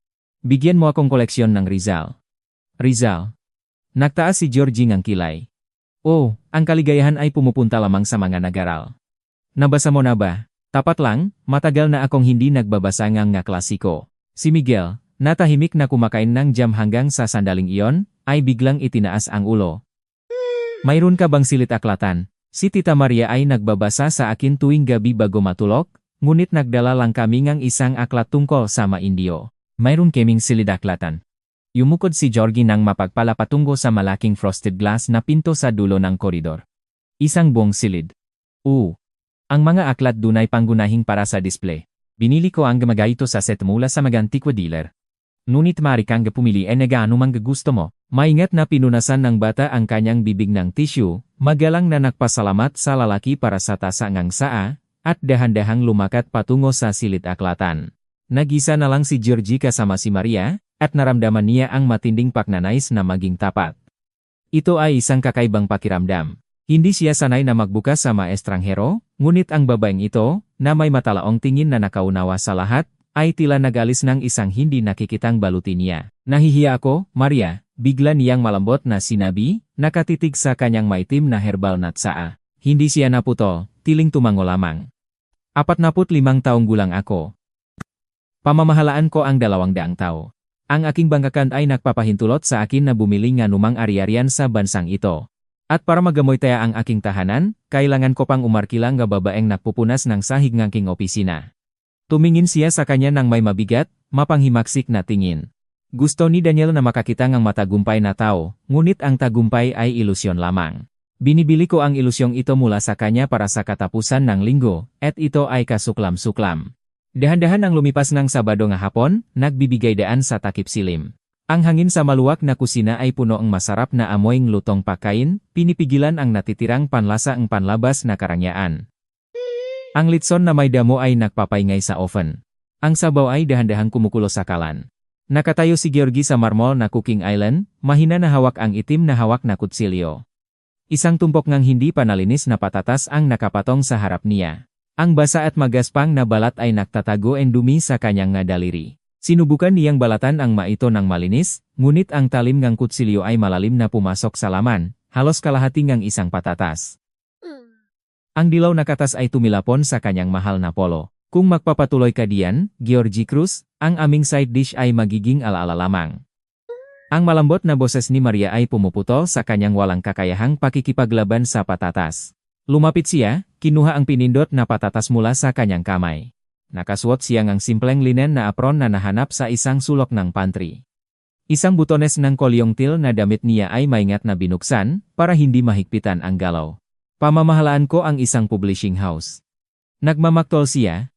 Bigyan mo akong koleksyon ng Rizal. Rizal. Nagtaas si Georgie ng kilay. Oh, ang kaligayahan ay pumupunta lamang sa mga nag-aral. Nabasa mo na ba? Tapat lang, matagal na akong hindi nagbabasa ng klasiko. Si Miguel, natahimik na kumakain ng jam hanggang sa sandaling iyon, ay biglang itinaas ang ulo. Mayroon ka bang silit aklatan? Si Tita Maria ay nagbabasa sa akin tuwing gabi bago matulog, ngunit nagdala lang kami ng isang aklat tungkol sa Indio. Mayroon kaming silid aklatan. Yumukod si Georgie nang mapagpala patungo sa malaking frosted glass na pinto sa dulo ng koridor. Isang buong silid. Ang mga aklat dunay panggunahing para sa display. Binili ko ang gamagayto sa set mula sa magantikwa dealer. Ngunit maaari kang pumili gaano mang gusto mo. Maingat na pinunasan ng bata ang kanyang bibig ng tissue, magalang na nagpasalamat sa lalaki para sa tasa ngang saa, at dahan-dahang lumakat patungo sa silid aklatan. Nag-isa na lang si Georgie kasama si Maria, at naramdaman niya ang matinding pagnanais na maging tapat. Ito ay isang kakaibang pakiramdam. Hindi siya sanay na magbukas sa mga estranghero, ngunit ang babaeng ito, na may matalaong tingin na nakaunawa sa lahat, ay tila nagalis ng isang hindi nakikitang baluti niya. Nahihiya ako, Maria, bigla niyang malambot na sinabi, nakatitig sa kanyang maitim na herbal na tsaa. Hindi siya naputol, tiling tumango lamang. 45 taong gulang ako. Pamamahalaan ko ang 200 tao. Ang aking bangkakan ay nagpapahintulot sa akin na bumili ng anumang ari-arian sa bansang ito. At para magamoy taya ang aking tahanan, kailangan ko pang umarkilang nga babaeng nagpupunas ng sahig ng aking opisina. Tumingin siya sa kanya ng may mabigat, mapanghimaksik na tingin. Gusto ni Daniel na makakita ng matagumpay na tao, ngunit ang tagumpay ay ilusyon lamang. Binibili ko ang ilusyong ito mula sa kanya para sa katapusan ng linggo, at ito ay kasuklam-suklam. Dahan-dahan ang lumipas ng Sabado nga hapon, nagbibigay daan sa takip silim. Ang hangin sa maluwag na kusina ay puno ang masarap na amoyng lutong pagkain, pinipigilan ang natitirang panlasa ang panlabas na karangyaan. Ang litson na may damo ay nagpapaingay sa oven. Ang sabaw ay dahan-dahang kumukulo sa kalan. Nakatayo si Georgie sa marmol na cooking island, mahina na hawak ang itim na hawak na kutsilyo. Isang tumpok ngang hindi panalinis na patatas ang nakapatong sa harap niya. Ang basa at magaspang na balat ay nagtatago en dumi sa kanyang nga daliri. Sinubukan niyang balatan ang maito ng malinis, ngunit ang talim ngang kutsilyo ay malalim na pumasok sa laman, halos kalahati ngang isang patatas. Ang dilaw na katas ay tumilapon sa kanyang mahal na polo. Kung magpapatuloy ka diyan, Georgie Cruz, ang aming side dish ay magiging alaala lamang. Ang malambot na boses ni Maria ay pumuputol sa kanyang walang kakayahang pakikipaglaban sa patatas. Lumapit siya, kinuha ang pinindot na patatas mula sa kanyang kamay. Nakasuot siya ng simpleng linen na apron na nahanap sa isang sulok ng pantry. Isang butones ng kolyongtil na damit niya ay maingat na binuksan, para hindi mahigpitan ang galaw. Pamamahalaan ko ang isang publishing house. Nagmamaktol siya.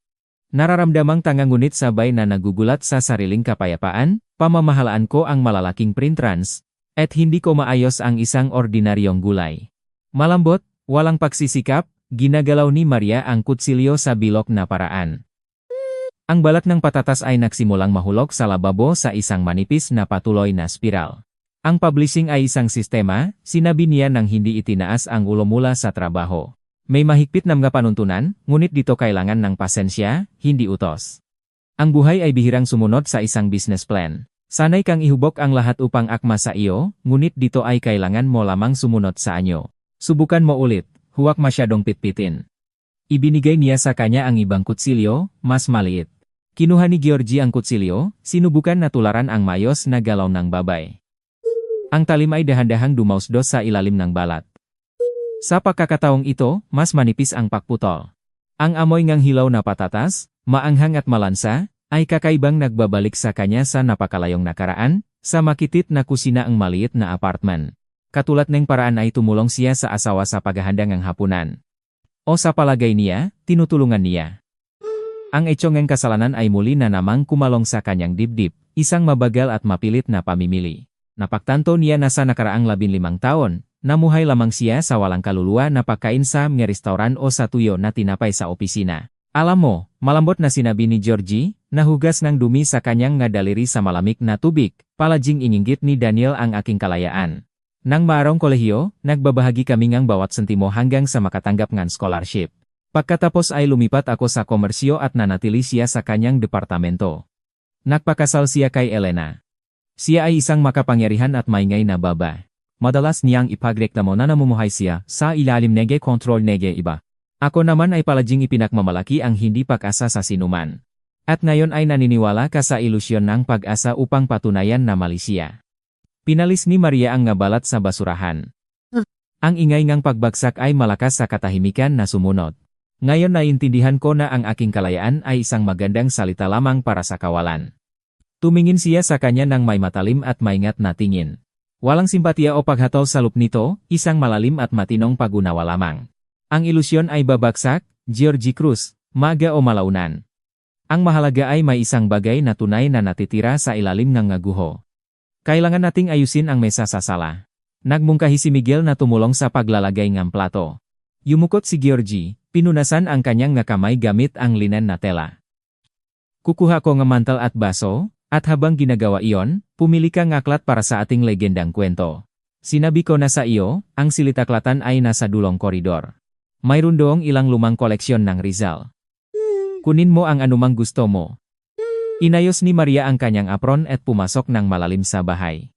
Nararamdamang tangangunit sabay na nagugulat sa sariling kapayapaan, pamamahalaan ko ang malalaking print runs, at hindi ko maayos ang isang ordinaryong gulay. Malambot, walang pagsisikap, ginagalaw ni Maria ang kutsilyo sa bilok na paraan. Ang balat ng patatas ay nagsimulang mahulog sa lababo sa isang manipis na patuloy na spiral. Ang publishing ay isang sistema, sinabi niya nang hindi itinaas ang ulo mula sa trabaho. May mahigpit na mga panuntunan, ngunit dito kailangan ng pasensya, hindi utos. Ang buhay ay bihirang sumunod sa isang business plan. Sanay kang ihubok ang lahat upang akma sa iyo, ngunit dito ay kailangan mo lamang sumunod sa anyo. Subukan mo ulit, huwag masyadong pitpitin. Ibinigay niya sa kanya ang ibang kutsilyo, mas maliit. Kinuha ni Georgie ang kutsilyo, sinubukan na tularan ang mayos na galaw ng babay. Ang talim ay dahan-dahang dumausdos sa ilalim ng balat. Sa pagkakataong ito, mas manipis ang pakputol. Ang amoy ngang hilaw na patatas, maanghang at malansa, ay kakaibang nagbabalik sa kanya sa napakalayong nakaraan, sa makitit na kusina ang maliit na apartment. Katulad ng paraan ay tumulong siya sa asawa sa paghahanda ng hapunan. O sa palagay niya, tinutulungan niya. Ang etsyong ng kasalanan ay muli na namang kumalong sa kanyang dibdib, isang mabagal at mapilit na pamimili. Napagtanto niya na sa nakaraang 15 taon, namuhay lamang siya sa walang kaluluwa na pagkain sa mga restauran o sa tuyo na tinapay sa opisina. Alam mo, malambot na sinabi ni Georgie, nahugas ng dumi sa kanyang nga daliri sa malamig na tubig, palaging ininggit ni Daniel ang aking kalayaan. Nang maarong kolehiyo, nagbabahagi kami ngang bawat sentimo hanggang sa makatanggap ng scholarship. Pagkatapos ay lumipat ako sa komersyo at nanatili siya sa kanyang departamento. Nagpakasal siya kay Elena. Siya ay isang makapangyarihan at maingay na baba. Madalas niyang ipagreklamo na namumuhay siya sa ilalim nege kontrol nege iba. Ako naman ay palaging ipinakmamalaki ang hindi pag-asa sa sinuman. At ngayon ay naniniwala ka sa ilusyon ng pag-asa upang patunayan na mali siya. Pinalis ni Maria ang ngabalat sa basurahan. Ang ingay ngang pagbagsak ay malakas sa katahimikan na sumunod. Ngayon naiintindihan ko na ang aking kalayaan ay isang magandang salita lamang para sa kawalan. Tumingin siya sa kanya ng may matalim at maingat na tingin. Walang simpatiya o paghatol sa loob nito, isang malalim at matinong pag-unawa lamang. Ang ilusyon ay babagsak, Georgie Cruz, maga o malaunan. Ang mahalaga ay may isang bagay na tunay na natitira sa ilalim ng guho. Kailangan nating ayusin ang mesa sa sala. Nagmungkahi si Miguel na tumulong sa paglalagay ng plato. Yumukot si Georgie, pinunasan ang kanyang kamay gamit ang linen na tela. Kukuha ko ng mantel at baso, at habang ginagawa iyon, pumili ka ng aklat para sa ating legendang kwento. Sinabi ko na sa iyo, ang silitaklatan ay nasa dulong koridor. Mayroon doong ilang lumang koleksyon ng Rizal. Kunin mo ang anumang gusto mo. Inayos ni Maria ang kanyang apron at pumasok ng malalim sa bahay.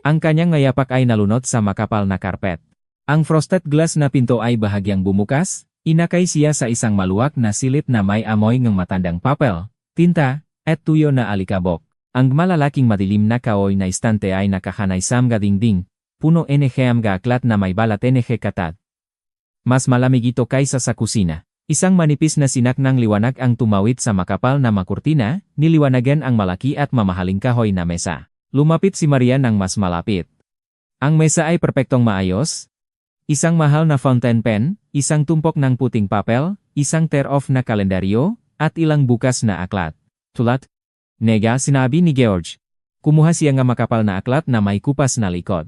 Ang kanyang ngayapak ay nalunot sa makapal na karpet. Ang frosted glass na pinto ay bahagyang bumukas, inakay siya sa isang maluwak na silid na may amoy ng matandang papel, tinta, at tuyo na alikabok. Ang malalaking madilim na kahoy na istante ay nakahanay sa mga dingding, puno NG mga aklat na may balat NG katat. Mas malamig ito kaysa sa kusina. Isang manipis na sinak ng liwanag ang tumawid sa makapal na makurtina, niliwanagan ang malaki at mamahaling kahoy na mesa. Lumapit si Maria ng mas malapit. Ang mesa ay perpektong maayos. Isang mahal na fountain pen, isang tumpok ng puting papel, isang tear-off na kalendaryo, at ilang bukas na aklat. Tulat? Nega, sinabi ni George. Kumuha siya ng makapal na aklat na may kupas na likod.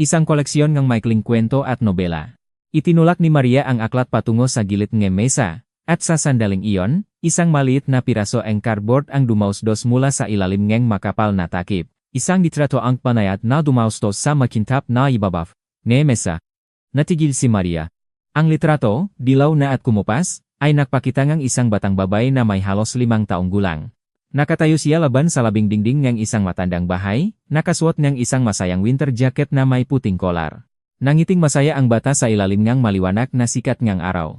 Isang koleksyon ng maikling kwento at nobela. Itinulak ni Maria ang aklat patungo sa gilid ng mesa, at sa sandaling iyon, isang maliit na piraso ng cardboard ang dumausdos mula sa ilalim ng makapal na takip. Isang litrato ang panayat na dumaustos sa makintab na ibabaf ng mesa. Natigil si Maria. Ang litrato, dilaw na at kumupas, ay nagpakita ng isang batang babae na may halos 5 taong gulang. Nakatayo siya laban sa labing dingding ng isang matandang bahay, nakasuot ng isang masayang winter jacket na may puting kolar. Nangiting masaya ang bata sa ilalim ng maliwanag na sikat ng araw.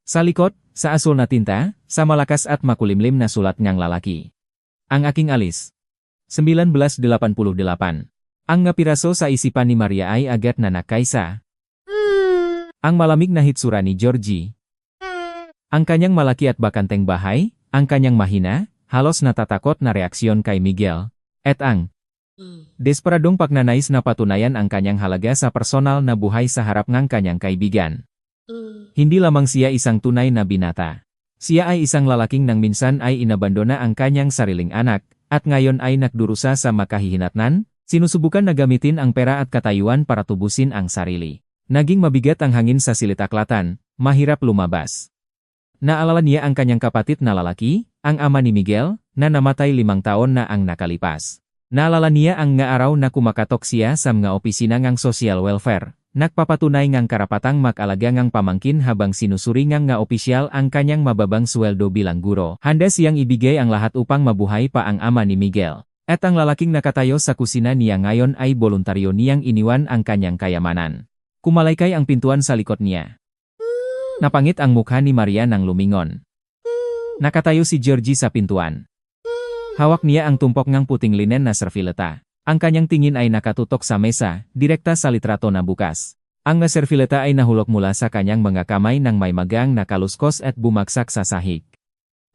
Sa likod, sa asul na tinta, sa malakas at makulimlim na sulat ng lalaki. Ang aking alis. 1988. Ang piraso sa isipan ni Maria ay agad na nakaysa. Ang malamig na hitsura ni Georgie. Ang kanyang malaki at bakanteng bahay, ang kanyang mahina, halos natatakot na reaksyon kay Miguel, at ang desperadong pagnanais na patunayan ang kanyang halaga sa personal na buhay sa harap ng kanyang kaibigan. Hindi lamang siya isang tunay na binata. Siya ay isang lalaking nang minsan ay inabandona ang kanyang sariling anak, at ngayon ay nakdurusa sa makahihinatnan, sinusubukan na gamitin ang pera at katayuan para tubusin ang sarili. Naging mabigat ang hangin sa silitaklatan, mahirap lumabas. Naalala niya ang kanyang kapatid na lalaki, ang ama ni Miguel, na namatay 5 taon na ang nakalipas. Naalala niya ang nga araw na kumakatok siya sa mga opisina ng social welfare, nagpapatunay ng karapatang mag-alaga ng pamangkin habang sinusuri ng nga opisyal ang kanyang mababang sweldo bilang guro. Handa siyang ibigay ang lahat upang mabuhay pa ang ama ni Miguel. At ang lalaking nakatayo sa kusina niya ngayon ay voluntaryo niyang iniwan ang kanyang kayamanan. Kumalaykay ang pintuan sa likod niya. Napangit ang mukha ni Maria nang lumingon. Nakatayo si Georgie sa pintuan. Hawak niya ang tumpok ng puting linen na servileta. Ang kanyang tingin ay nakatutok sa mesa, direkta sa litrato na bukas. Ang servileta ay nahulog mula sa kanyang mga kamay nang may magang na kaluskos at bumagsak sa sahig.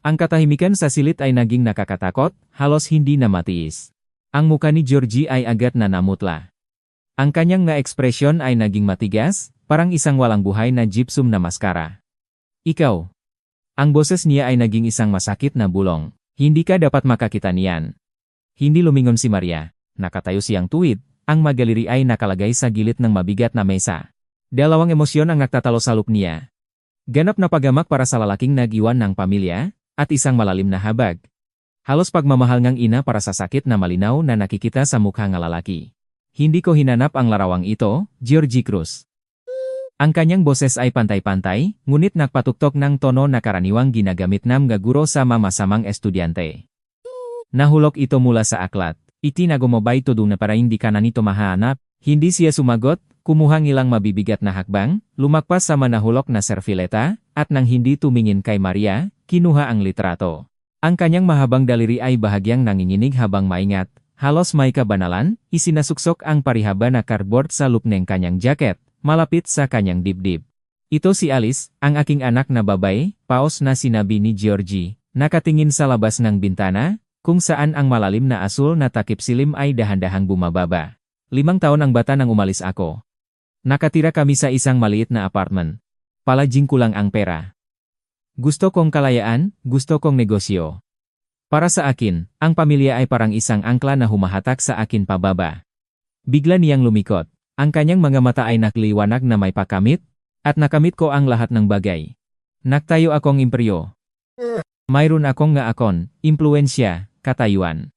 Ang katahimikan sa silid ay naging nakakatakot, halos hindi na matiis. Ang muka ni Georgie ay agad na namutla. Ang kanyang nga ekspresyon ay naging matigas, parang isang walang buhay na gypsum na maskara. Ikaw. Ang boses niya ay naging isang masakit na bulong. Hindi ka dapat makakita niyan. Hindi lumingon si Maria. Nakatayo siyang tuwid, ang magaliri ay nakalagay sa gilid ng mabigat na mesa. Dalawang emosyon ang nagtatalo sa loob niya. Ganap na paggamak para sa lalaking nag-iwan ng pamilya, at isang malalim na habag. Halos pagmamahal ng ina para sa sakit na malinaw na nakikita sa mukha ng lalaki. Hindi ko hinanap ang larawang ito, Georgie Cruz. Ang kanyang boses ay pantay-pantay, ngunit nagpatuktok ng tono na karaniwang ginagamit ng mga guro sa mamasamang estudyante. Nahulog ito mula sa aklat. Itinago mo ba ito doon na para hindi ka na nito mahanap? Hindi siya sumagot, kumuha ilang mabibigat na hakbang, lumakpas sa manahulog na servileta, at nang hindi tumingin kay Maria, kinuha ang litrato. Ang kanyang mahabang daliri ay bahagyang nanginginig habang maingat, halos may kabanalan, isinasuksok ang parihaba na cardboard sa loob ng kanyang jacket. malapit sa kanyang dibdib. Ito si Alice, ang aking anak na babae, paos na sinabi ni Georgie, nakatingin sa labas ng bintana, kung saan ang malalim na asul na takip silim ay dahan-dahang bumababa. 5 taon ang bata nang umalis ako. Nakatira kami sa isang maliit na apartment. Palaging kulang ang pera. Gusto kong kalayaan, gusto kong negosyo. Para sa akin, ang pamilya ay parang isang angkla na humahatak sa akin pababa. Bigla niyang lumikot. Ang kanyang mga mata ay nakliwanag na may pakamit, at nakamit ko ang lahat ng bagay. Naktayo akong imperyo. Mayroon akong ngaakon, impluensya, katayuan.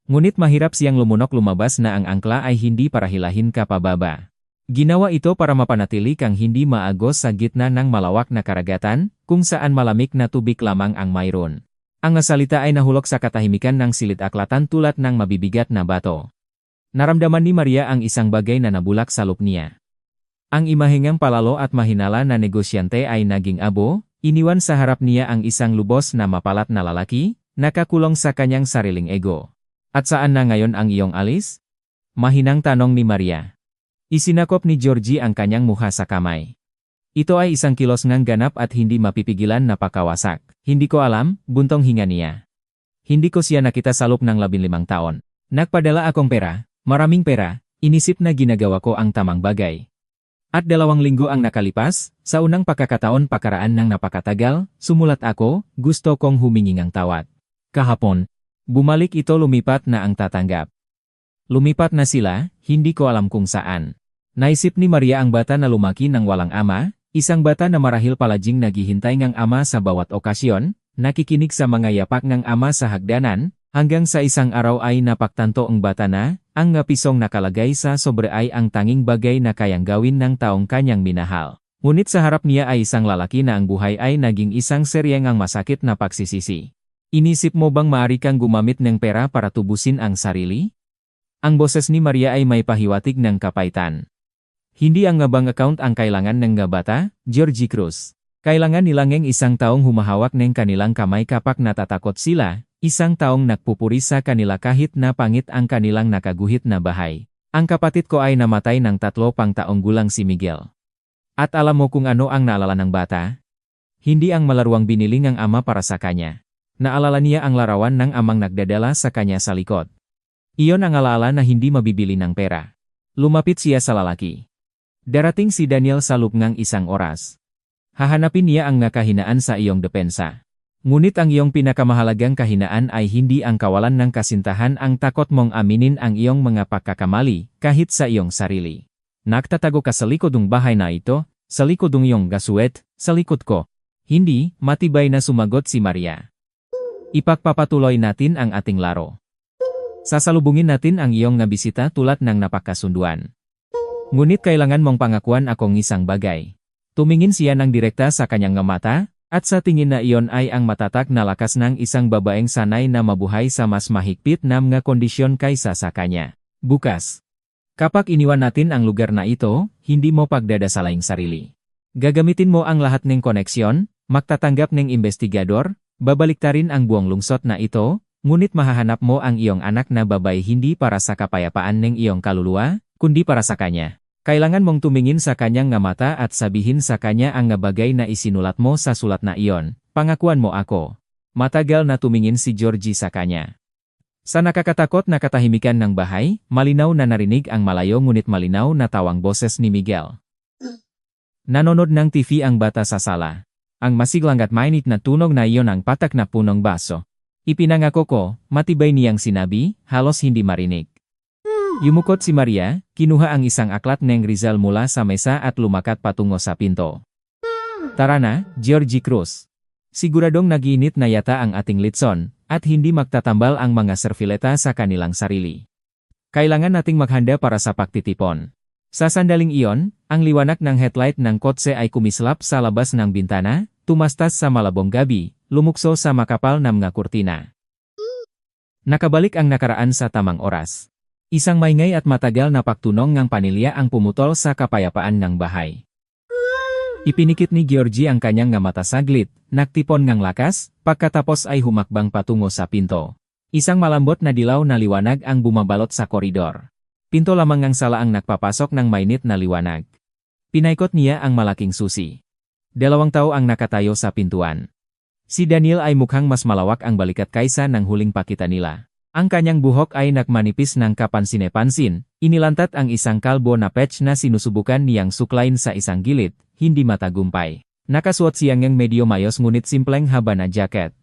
Ngunit mahirap siyang lumunok lumabas na ang angkla ay hindi para hilahin ka pababa. Ginawa ito para mapanatili kang hindi maagos sa gitna ng malawak na karagatan, kung saan malamig na tubig lamang ang mayroon. Ang salita ay nahulog sa katahimikan ng silit-aklatan tulad ng mabibigat na bato. Naramdaman ni Maria ang isang bagay na nabulak sa loob niya. Ang imahingang palalo at mahinala na negosyante ay naging abo, iniwan sa harap niya ang isang lubos na mapalat na lalaki, nakakulong sa kanyang sariling ego. At saan na ngayon ang iyong Alice? Mahinang tanong ni Maria. Isinakop ni Georgie ang kanyang mukha sa kamay. Ito ay isang kilos ng ganap at hindi mapipigilan na pakawasak. Hindi ko alam, buntong hinga niya. Hindi ko siya nakita sa loob ng 15 taon. Nagpadala akong pera, maraming pera, inisip na ginagawa ko ang tamang bagay. At 2 linggo ang nakalipas, sa unang pagkakataon pakaraan ng napakatagal, sumulat ako, gusto kong humingi ng tawad. Kahapon, bumalik ito lumipat na ang tatanggap. Lumipat na sila, hindi ko alam kung saan. Naisip ni Maria ang bata na lumaki ng walang ama, isang bata na marahil palaging naghihintay ng ama sa bawat okasyon, nakikinig sa mga yapak ng ama sa hagdanan, hanggang sa isang araw ay napagtanto ang bata na, ang pisong nakalagay sa sobre ay ang tanging bagay na kayang gawin ng taong kanyang minahal. Ngunit sa harap niya ay isang lalaki na ang buhay ay naging isang seryengang masakit na pagsisisi. Inisip mo bang maaari kang gumamit ng pera para tubusin ang sarili? Ang boses ni Maria ay may pahiwatig ng kapaitan. Hindi ang bank account ang kailangan ng bata, Georgie Cruz. Kailangan nilangeng isang taong humahawak ng kanilang kamay kapag natatakot sila, isang taong nagpupuri sa kanila kahit na pangit ang kanilang nakaguhit na bahay. Ang kapatid ko ay namatay ng 3 pang taong gulang si Miguel. At alam mo kung ano ang naalala ng bata? Hindi ang malaruang binili ng ama para sa kanya. Naalala niya ang larawan ng amang nagdadala sa kanya sa likod. Iyon ang alaala na hindi mabibili ng pera. Lumapit siya sa lalaki. Darating si Daniel sa loob ng 1 oras. Hahanapin niya ang nakahinaan sa iyong depensa. Ngunit ang iyong pinakamahalagang kahinaan ay hindi ang kawalan ng kasintahan, ang takot mong aminin ang iyong mga pagkakamali, kahit sa iyong sarili. Nagtatago ka sa likod ng bahay na ito, sa likod ng iyong gasuet, sa likod ko. Hindi, matibay na sumagot si Maria. Ipagpapatuloy natin ang ating laro. Sasalubungin natin ang iyong bisita tulad ng napakasunduan. Ngunit kailangan mong pangakuan akong isang bagay. Tumingin siya ng direkta sa kanyang mata, at sa tingin na iyon ay ang matatak na lakas ng isang babaeng sanay na mabuhay sa mas mahigpit na mga kondisyon kaysa sa kanya. Bukas. Kapag iniwan natin ang lugar na ito, hindi mo pagdadasalaing sarili. Gagamitin mo ang lahat ng koneksyon, magtatanggap ng investigador, babaliktarin ang buong lungsod na ito, ngunit mahahanap mo ang iyong anak na babae hindi para sa kapayapaan ng iyong kaluluwa, kundi para sa kanya. Kailangan mong tumingin sa kanyang mata at sabihin sa kanya ang bagay na isinulat mo sa sulat na iyon. Pangakuan mo ako. Matagal na tumingin si Georgie sa kanya. Sa nakakatakot na katahimikan ng bahay, malinaw na narinig ang malayo ngunit malinaw na tawang boses ni Miguel. Nanonood ng TV ang bata sa sala. Ang masiglang at mainit na tunog na iyon ang patak na punong baso. Ipinangako ko, matibay niyang sinabi, halos hindi marinig. Yumukot si Maria, kinuha ang isang aklat ng Rizal mula sa mesa at lumakat patungo sa pinto. Tara na, Georgie Cruz. Siguradong naginit na yata ang ating litson, at hindi magtatambal ang mga servileta sa kanilang sarili. Kailangan nating maghanda para sa pagtitipon. Sa sandaling iyon, ang liwanag ng headlight ng kotse ay kumislap sa labas ng bintana, tumastas sa malabong gabi, lumukso sa makapal na mga kurtina. Nakabalik ang nakaraan sa tamang oras. Isang maingay at matagal na pagtunong ng panilya ang pumutol sa kapayapaan ng bahay. Ipinikit ni Georgie ang kanyang mata saglit, nagtipon ng lakas, pagkatapos ay humakbang patungo sa pinto. Isang malambot na dilaw na liwanag ang bumabalot sa koridor. Pinto lamang ng sala ang nagpapasok ng mainit na liwanag. Pinaikot niya ang malaking susi. 2 tao ang nakatayo sa pintuan. Si Daniel ay mukhang mas malawak ang balikat kaysa ng huling pakita nila. Ang kanyang buhok ay nakmanipis ng kapansin-pansin, inilantat ang isang kalbo na patch na sinusubukan niyang suklain sa isang gilid, hindi matagumpay. Nakasuot siya ng medyo mayos ngunit simpleng haba na jacket.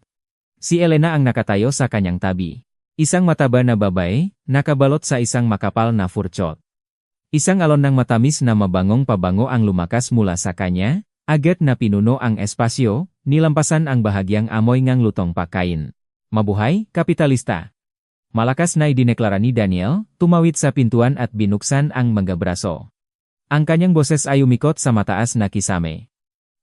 Si Elena ang nakatayo sa kanyang tabi. Isang mataba na babae, nakabalot sa isang makapal na furchot. Isang alon ng matamis na mabangong pabango ang lumakas mula sa kanya, agad na pinuno ang espasyo, nilampasan ang bahagyang amoy ng lutong pagkain. Mabuhay, kapitalista! Malakas na idineklara ni Daniel, tumawid sa pintuan at binuksan ang mga braso. Ang kanyang boses ay umikot sa mataas na kisame.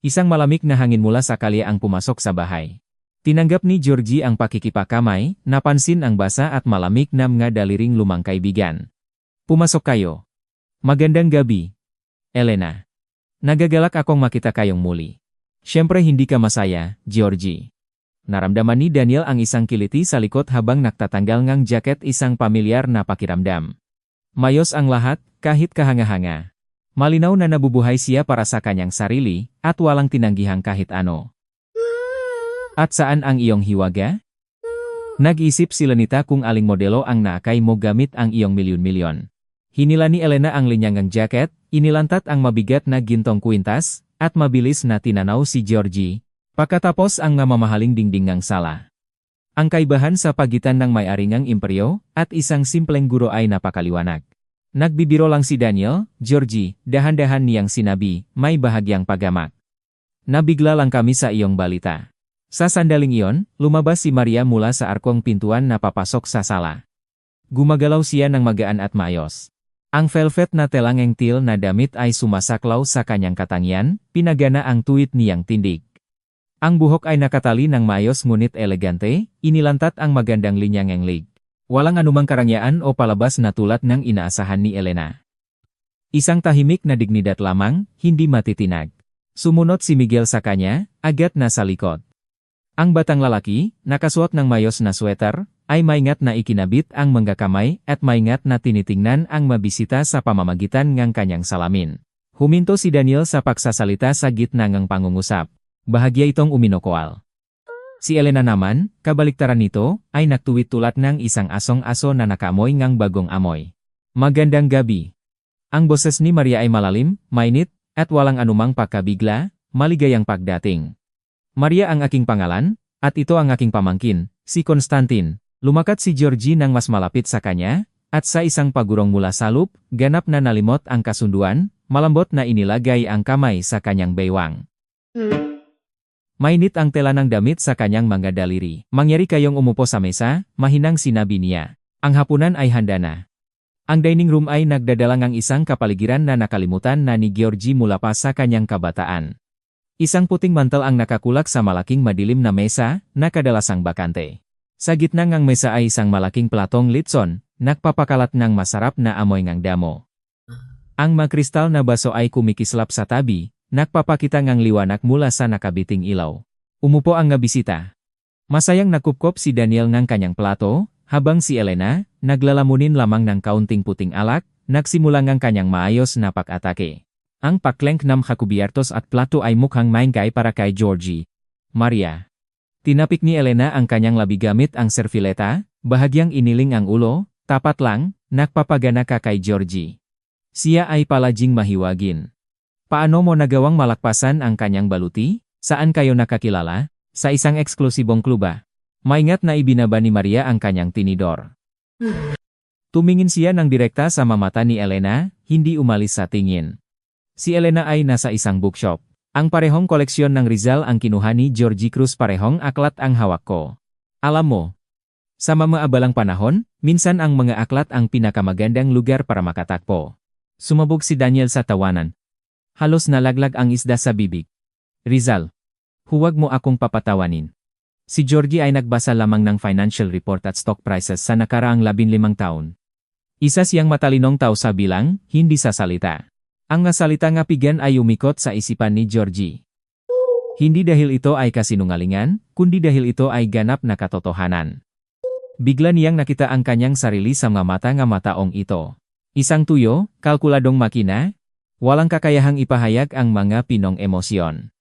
Isang malamig na hangin mula sa kalye ang pumasok sa bahay. Tinanggap ni Georgie ang pakikipakamay, napansin ang basa at malamig na mga daliring lumang kaibigan. Pumasok kayo. Magandang gabi, Elena. Nagagalak akong makita kayong muli. Siyempre hindi ka masaya, Georgie. Naramdaman ni Daniel ang isang kiliti sa likod habang nagtatanggal ng jacket, isang pamilyar na pakiramdam. Mayos ang lahat, kahit kahanga-hanga. Malinaw na nabubuhay siya para sa kanyang sarili, at walang tinanggihang kahit ano. At saan ang iyong hiwaga? Nag-isip si Lenita kung aling modelo ang naakay mo gamit ang iyong milyon-milyon. Hinila ni Elena ang linyang jacket, inilantat ang mabigat na gintong kwintas, at mabilis na tinanaw si Georgie. Pagkatapos ang mamahaling dingding ng sala. Ang kaibahan sa pagitan ng may-ari ng imperyo at isang simpleng guro ay napakaliwanag. Nagbibiro lang si Daniel, Georgie, dahan-dahan niyang sinabi, may bahagyang pagamak. Nabigla lang kami sa iyong balita. Sa sandaling iyon, lumabas si Maria mula sa arkong pintuan na papasok sa sala. Gumagalaw siya ng magaan at maayos. Ang velvet na telang til na damit ay sumasaklaw sa kanyang katangian, pinagana ang tuwid niyang tindig. Ang buhok ay nakatali ng maayos ngunit elegante, inilantat ang magandang linyang englig. Walang anumang karangyaan o palabas na tulad ng inaasahan ni Elena. Isang tahimik na dignidad lamang, hindi matitinag. Sumunod si Miguel sa kanya, agad na sa likod. Ang batang lalaki, nakasuot ng mayos na sweater, ay maingat na ikinabit ang mga kamay at maingat na tinitingnan ang mabisita sa pamamagitan ng kanyang salamin. Huminto si Daniel sa pagsasalita sa gitna ng pangungusap. Bahagya itong uminokoal. Si Elena naman, kabaliktaran nito, ay nagtuwid tulad ng isang asong-aso na nakamoy ng bagong amoy. Magandang gabi. Ang boses ni Maria ay malalim, mainit, at walang anumang pagkabigla, maligayang pagdating. Maria ang aking pangalan, at ito ang aking pamangkin, si Constantine. Lumakat si Georgie nang mas malapit sa kanya, at sa isang pagurong mula sa loop, ganap na nalimot ang kasunduan, malambot na inilagay ang kamay sa kanyang baywang. Mainit ang tela ng damit sa kanyang mga daliri. Mangyari kayong umupo sa mesa, mahinang sinabi niya. Ang hapunan ay handa na. Ang dining room ay nagdadala ng isang kapaligiran na nakalimutan na ni Georgie mula pa sa kanyang kabataan. Isang puting mantel ang nakakulak sa malaking madilim na mesa, na kadalasang bakante. Sa gitna ng mesa ay isang malaking platong litson, nagpapakalat ng masarap na amoy ng damo. Ang makristal na baso ay kumikislap sa tabi, nagpapakita ng liwanag mula sa nakabiting ilaw. Umupo ang bisita. Masayang nakupkop si Daniel ng kanyang plato, habang si Elena, naglalamunin lamang ng kaunting puting alak, nagsimula ng kanyang maayos na pag-atake. Ang pakleng ng hakubiertos at plato ay mukhang maingay para kay Georgie. Maria. Tinapik ni Elena ang kanyang labi gamit ang servileta, bahagyang iniling ang ulo, tapat lang, nagpapagana ka kay Georgie. Siya ay palaging mahiwagin. Paano mo nagawang malakpasan ang kanyang baluti? Saan kayo nakakilala? Sa isang eksklusibong kluba. Maingat na ibinaba ni Maria ang kanyang tinidor. Tumingin siya ng direkta sa mata ni Elena, hindi umalis sa tingin. Si Elena ay nasa isang bookshop. Ang parehong koleksyon ng Rizal ang kinuha ni Georgie Cruz, parehong aklat ang hawak ko. Alam mo, sa mamaabalang panahon, minsan ang mga aklat ang pinakamagandang lugar para makatakpo. Sumabog si Daniel sa tawanan. Halos nalaglag ang isda sa bibig. Rizal, huwag mo akong papatawanin. Si Georgie ay nagbasa lamang ng financial report at stock prices sa nakaraang 15 taon. Isa siyang matalinong tao sa bilang, hindi sa salita. Ang nasalita nga pigan ay umikot sa isipan ni Georgie. Hindi dahil ito ay kasinungalingan, kundi dahil ito ay ganap na katotohanan. Bigla niyang nakita ang kanyang sarili sa mga mataong ito. Isang tuyo, kalkuladong makina, Walang kakayahang ipahayag ang mga pinong emosyon.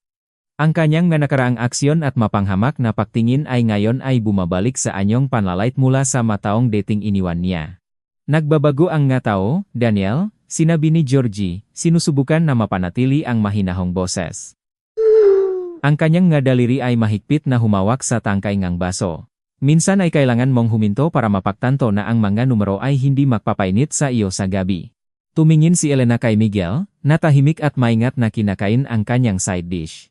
Ang kanyang mga nakaraang aksyon at mapanghamak na pagtingin ay ngayon ay bumabalik sa anyong panlalait mula sa mataong dating iniwan niya. Nagbabago ang nga tao, Daniel, sinabi ni Georgie, sinusubukan na mapanatili ang mahinahong boses. Ang kanyang nga daliri ay mahigpit na humawak sa tangkay ngang baso. Minsan ay kailangan mong huminto para mapagtanto na ang mga numero ay hindi magpapainit sa iyo sa gabi. Tumingin si Elena kay Miguel, na tahimik at maingat na kinakain ang kanyang side dish.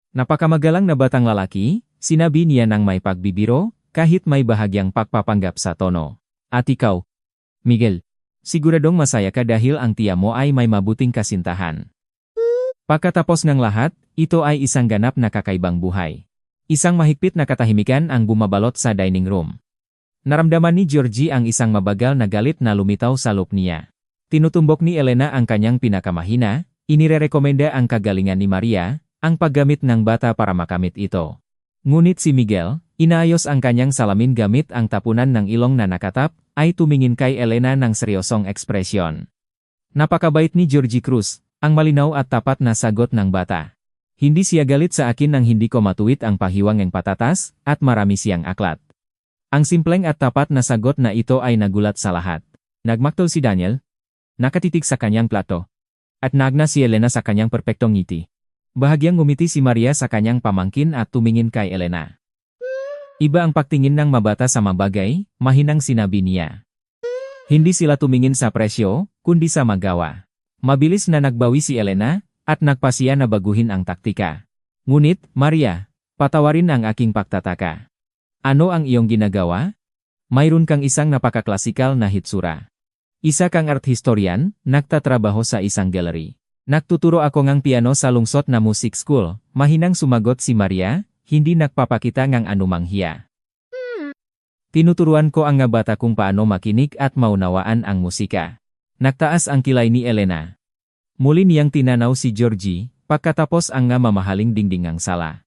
Napakamagalang na batang lalaki, sinabi niya ng may pagbibiro, kahit may bahagyang pagpapanggap sa tono. At ikaw, Miguel, siguradong masaya ka dahil ang tiya mo ay may mabuting kasintahan. Pagkatapos ng lahat, ito ay isang ganap na kakaibang buhay. Isang mahigpit na katahimikan ang bumabalot sa dining room. Naramdaman ni Georgie ang isang mabagal na galit na lumitaw sa loob niya. Tinutumbok ni Elena ang kanyang pinakamahina, inirerekomenda ang kagalingan ni Maria, ang paggamit ng bata para makamit ito. Ngunit si Miguel, inaayos ang kanyang salamin gamit ang tapunan ng ilong na nakatap, ay tumingin kay Elena ng seryosong ekspresyon. Napakabait ni Georgie Cruz, ang malinaw at tapat na sagot ng bata. Hindi siya galit sa akin nang hindi ko matuwid ang pahiwang ng patatas, at marami siyang aklat. Ang simpleng at tapat na sagot na ito ay nagulat sa lahat. Nagmaktol si Daniel, nakatitig sa kanyang plato, at nagna si Elena sa kanyang perpektong ngiti. Bahagyang ngumiti si Maria sa kanyang pamangkin at tumingin kay Elena. Iba ang pagtingin ng mabata sa mabagay, mahinang sinabi niya. Hindi sila tumingin sa presyo, kundi sa magawa. Mabilis na nagbawi si Elena, at nagpasiya na baguhin ang taktika. Ngunit, Maria, patawarin ang aking pagtataka. Ano ang iyong ginagawa? Mayroon kang isang napakaklasikal na hitsura. Isa kang art historian, nagtatrabaho sa isang gallery. Nagtuturo ako ng piano sa lungsod na music school, mahinang sumagot si Maria, hindi nagpapakita ng anumang hiya. Tinuturuan ko ang nga bata kung paano makinig at maunawaan ang musika. Nagtaas ang kilay ni Elena. Muli niyang tinanaw si Georgie, pagkatapos ang nga mamahaling dingdingang sala.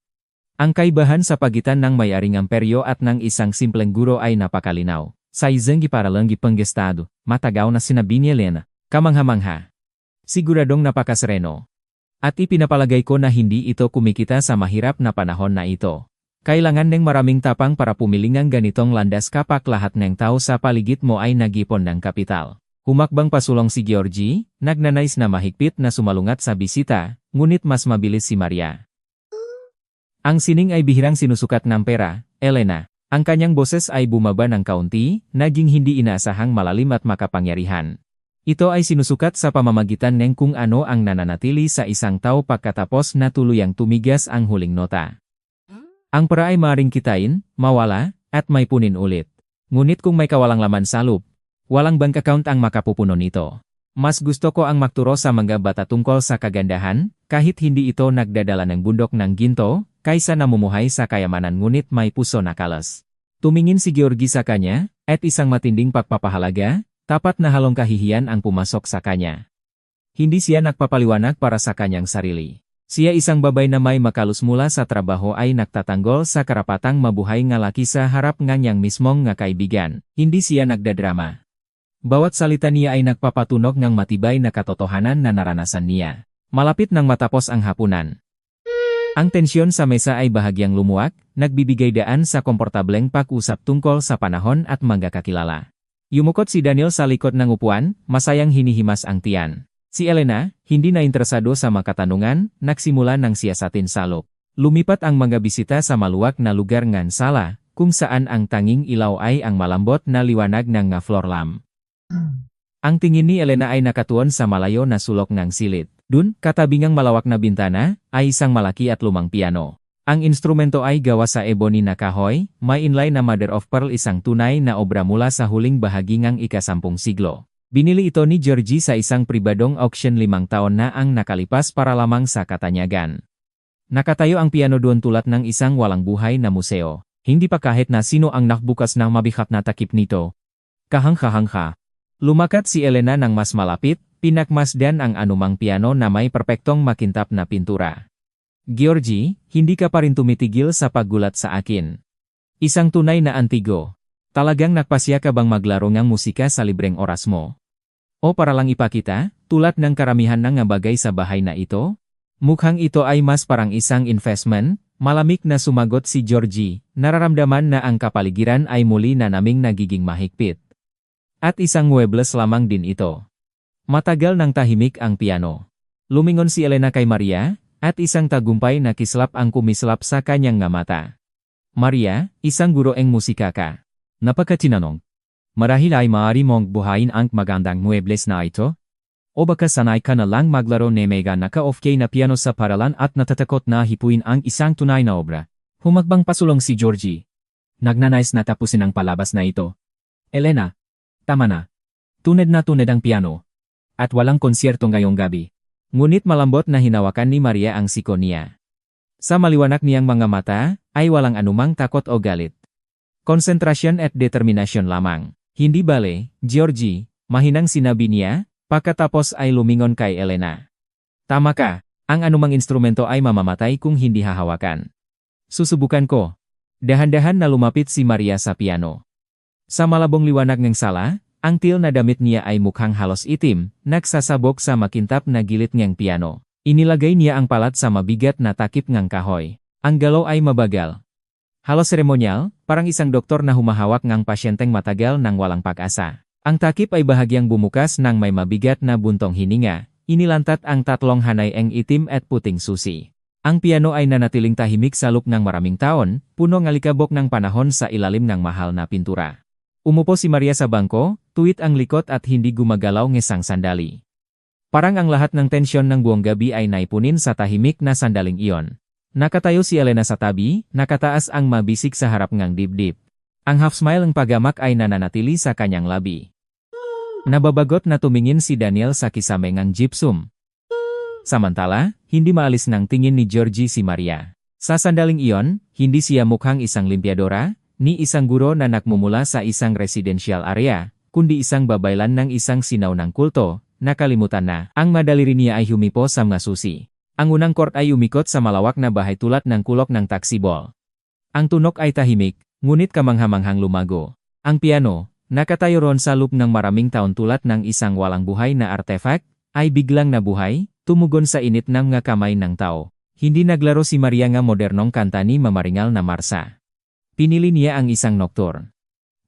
Ang kaibahan sa pagitan ng may-aring amperyo at ng isang simpleng guro ay napakalinaw. Sa isang giparalang gipanggestado, matagaw na sinabi ni Elena, kamangha-mangha. Siguradong napakasereno. At ipinapalagay ko na hindi ito kumikita sa mahirap na panahon na ito. Kailangan ng maraming tapang para pumili ng ganitong landas kapag lahat ng tao sa paligid mo ay nag-ipon ng kapital. Humakbang pasulong si Georgie, nagnanais na mahigpit na sumalungat sa bisita, ngunit mas mabilis si Maria. Ang sining ay bihirang sinusukat ng pera, Elena. Ang kanyang boses ay bumaba ng kaunti, naging hindi inaasahang malalim at makapangyarihan. Ito ay sinusukat sa pamamagitan ng kung ano ang nananatili sa isang tao pagkatapos na tuluyang tumigas ang huling nota. Ang pera ay maaaring kitain, mawala, at may punin ulit. Ngunit kung may kawalang laman sa loob, walang bank account ang makapupuno nito. Mas gusto ko ang magturo sa mga bata tungkol sa kagandahan, kahit hindi ito nagdadala ng bundok ng ginto, kaysa namumuhay sa kayamanan ngunit may puso na kalas. Tumingin si Georgie sa kanya, at isang matinding pagpapahalaga, tapat na halong kahihiyan ang pumasok sa kanya. Hindi siya nagpapaliwanag para sa kanyang sarili. Siya isang babay na may makalus mula sa trabaho ay nagtatanggol sa karapatang mabuhay nga laki sa harap ng niyang mismong nga kaibigan. Hindi siya nagdadrama. Bawat salita niya ay nagpapatunog ng matibay na katotohanan na naranasan niya. Malapit nang matapos ang hapunan. Ang tensyon sa mesa ay bahagyang lumuwak, nagbibigay daan sa komportableng pag-usap tungkol sa panahon at mga kakilala. Yumukot si Daniel sa likod ng upuan, masayang hinihimas ang tiyan. Si Elena, hindi na interesado sa makatanungan, nagsimula ng siyasatin salop. Lumipat ang mga bisita sa maluwag na lugar ngan sala, kung saan ang tanging ilaw ay ang malambot na liwanag ng nga floor lamp. Ang tingin ni Elena ay nakatuon sa malayo na sulok ng silid. Dun, katabingang malawak na bintana, ay isang malaki at lumang piano. Ang instrumento ay gawa sa ebony na kahoy, may inlay na mother of pearl, isang tunay na obra mula sa huling bahagi ng ika-10 siglo. Binili ito ni Georgie sa isang pribadong auction 5 taon na ang nakalipas para lamang sa katanyagan. Nakatayo ang piano doon tulad ng isang walang buhay na museo. Hindi pa kahit na sino ang nakbukas ng mabigat na takip nito. Kahangka-hangka. Lumakat si Elena ng mas malapit, pinakmasdan ang anumang piano na may perpektong makintap na pintura. Georgie, hindi ka pa rin tumitigil sa paggulat sa akin. Isang tunay na antigo. Talagang nagpasya ka bang maglaro ng musika sa libreng oras mo? O para lang ipakita, tulad ng karamihan ng nga bagay sa bahay na ito? Mukhang ito ay mas parang isang investment, malamig na sumagot si Georgie, nararamdaman na ang kapaligiran ay muli na naming nagiging mahigpit. At isang muebles lamang din ito. Matagal nang tahimik ang piano. Lumingon si Elena kay Maria, at isang tagumpay na kislap ang kumislap sa kanyang nga mata. Maria, isang guroeng musika ka. Napakatinanong. Marahil ay maaari mong buhayin ang magandang muebles na ito? O baka sanay ka na lang maglaro ng mega naka-off-key na piano sa paralan at natatakot na hipuin ang isang tunay na obra? Humagbang pasulong si Georgie. Nagnanais na tapusin ang palabas na ito. Elena, tama na. Tuned na tuned ang piano. At walang konsyerto ngayong gabi. Ngunit malambot na hinawakan ni Maria ang siko niya. Sa maliwanag niyang mga mata, ay walang anumang takot o galit. Konsentrasyon at determinasyon lamang. Hindi bale, Georgie, mahinang sinabi niya, pagkatapos ay lumingon kay Elena. Tama ka, ang anumang instrumento ay mamamatay kung hindi hahawakan. Susubukan ko. Dahan-dahan na lumapit si Maria sa piano. Sa malabong liwanag ng sala, ang til na damit niya ay mukhang halos itim, nagsasabog sa makintab na gilid niyang piano. Inilagay niya ang palat sa mabigat na takip ngang kahoy. Ang galaw ay mabagal. Halos seremonyal, parang isang doktor na humahawak ngang pasyenteng matagal nang walang pag-asa. Ang takip ay bahagyang bumukas nang may mabigat na buntong hininga, inilantat ang tatlong hanay-eng itim at puting susi. Ang piano ay nanatiling tahimik sa loob ng maraming taon, puno ng alikabok ng panahon sa ilalim ng mahal na pintura. Umupo si Maria sa bangko, tuwid ang likod at hindi gumagalaw ng isang sandali. Parang ang lahat ng tensyon ng buong gabi ay naipunin sa tahimik na sandaling iyon. Nakatayo si Elena sa tabi, nakataas ang mabisik sa harap ngang dibdib. Ang half-smile ng pagamak ay nananatili sa kanyang labi. Nababagot na tumingin si Daniel sa kisame ngang gypsum. Samantala, hindi maalis ng tingin ni Georgie si Maria. Sa sandaling iyon, hindi siya mukhang isang limpyadora, ni isang guro na nakmumula sa isang residential area, kundi isang babaylan ng isang sinaw ng kulto, nakalimutan na ang madaliri niya ay humipo sa mga susi. Ang unang court ay umikot sa malawak na bahay tulad ng kulok ng taxiball. Ang tunok ay tahimik, ngunit kamanghamanghang lumago. Ang piano, nakatayo ron sa loob ng maraming taon tulad ng isang walang buhay na artefact, ay biglang nabuhay, tumugon sa init ng mga kamay ng tao. Hindi naglaro si Maria nga modernong kanta ni mamaringal na marsa. Pinili niya ang isang nocturne.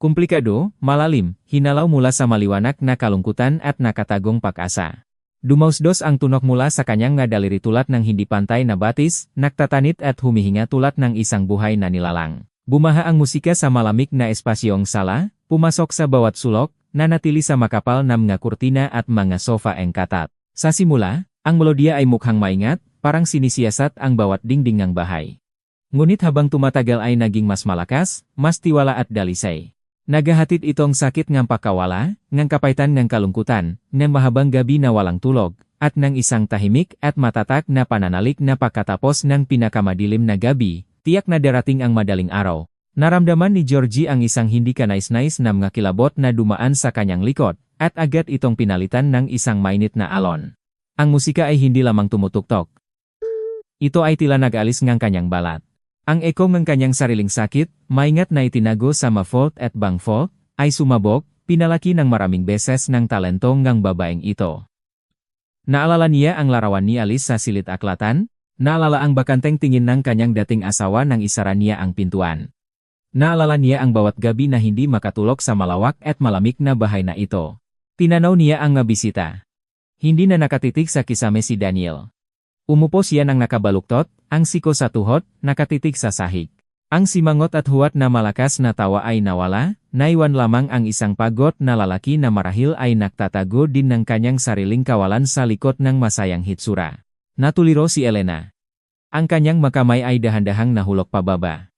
Komplikado, malalim, hinalaw mula sa maliwanag na kalungkutan at nakatagong pag-asa. Dumausdos ang tunok mula sa kanyang nga daliri tulad ng hindi pantay na batis, nagtatanit at humihinga tulad ng isang buhay na nilalang. Bumaha ang musika sa malamig na espasyong sala, pumasok sa bawat sulok, nanatili sa makapal na mga kurtina at mga sofa engkatat. Sa simula, ang melodiya ay mukhang maingat, parang sinisiyasat ang bawat dingding ng bahay. Ngunit habang tumatagal ay naging mas malakas, mas tiwala at dalisay. Nagahatid itong sakit ng pakawala, ng kapaitan ng kalungkutan, ng mahabang gabi na walang tulog, at ng isang tahimik at matatak na pananalik na pagkatapos ng pinakamadilim na gabi, tiyak na darating ang madaling araw. Naramdaman ni Georgie ang isang hindi kanais-nais na mga kilabot na dumaan sa kanyang likod, at agad itong pinalitan ng isang mainit na alon. Ang musika ay hindi lamang tumutuktok. Ito ay tila nag-alis ngang kanyang balat. Ang eko ng kanyang sariling sakit, maingat na itinago sa ma-fault at bang-fault, ay sumabog, pinalaki ng maraming beses ng talentong ngang babaeng ito. Naalala niya ang larawan ni Alice sa silid aklatan, naalala ang bakanteng tingin ng kanyang dating asawa nang isara niya ang pintuan. Naalala niya ang bawat gabi na hindi makatulog sa malawak at malamig na bahay na ito. Tinanaw niya ang mabisita. Hindi na nakatitig sa kisame si Daniel. Umupo siya ng nakabaluktot, ang siko sa tuhod, nakatitig sa sahig. Ang simangot at huwat na malakas na tawa ay nawala, naiwan lamang ang isang pagod na lalaki na marahil ay nagtatago din ng kanyang sariling kawalan sa likod ng masayang hitsura. Natuliro si Elena. Ang kanyang makamay ay dahan-dahang nahulog pababa.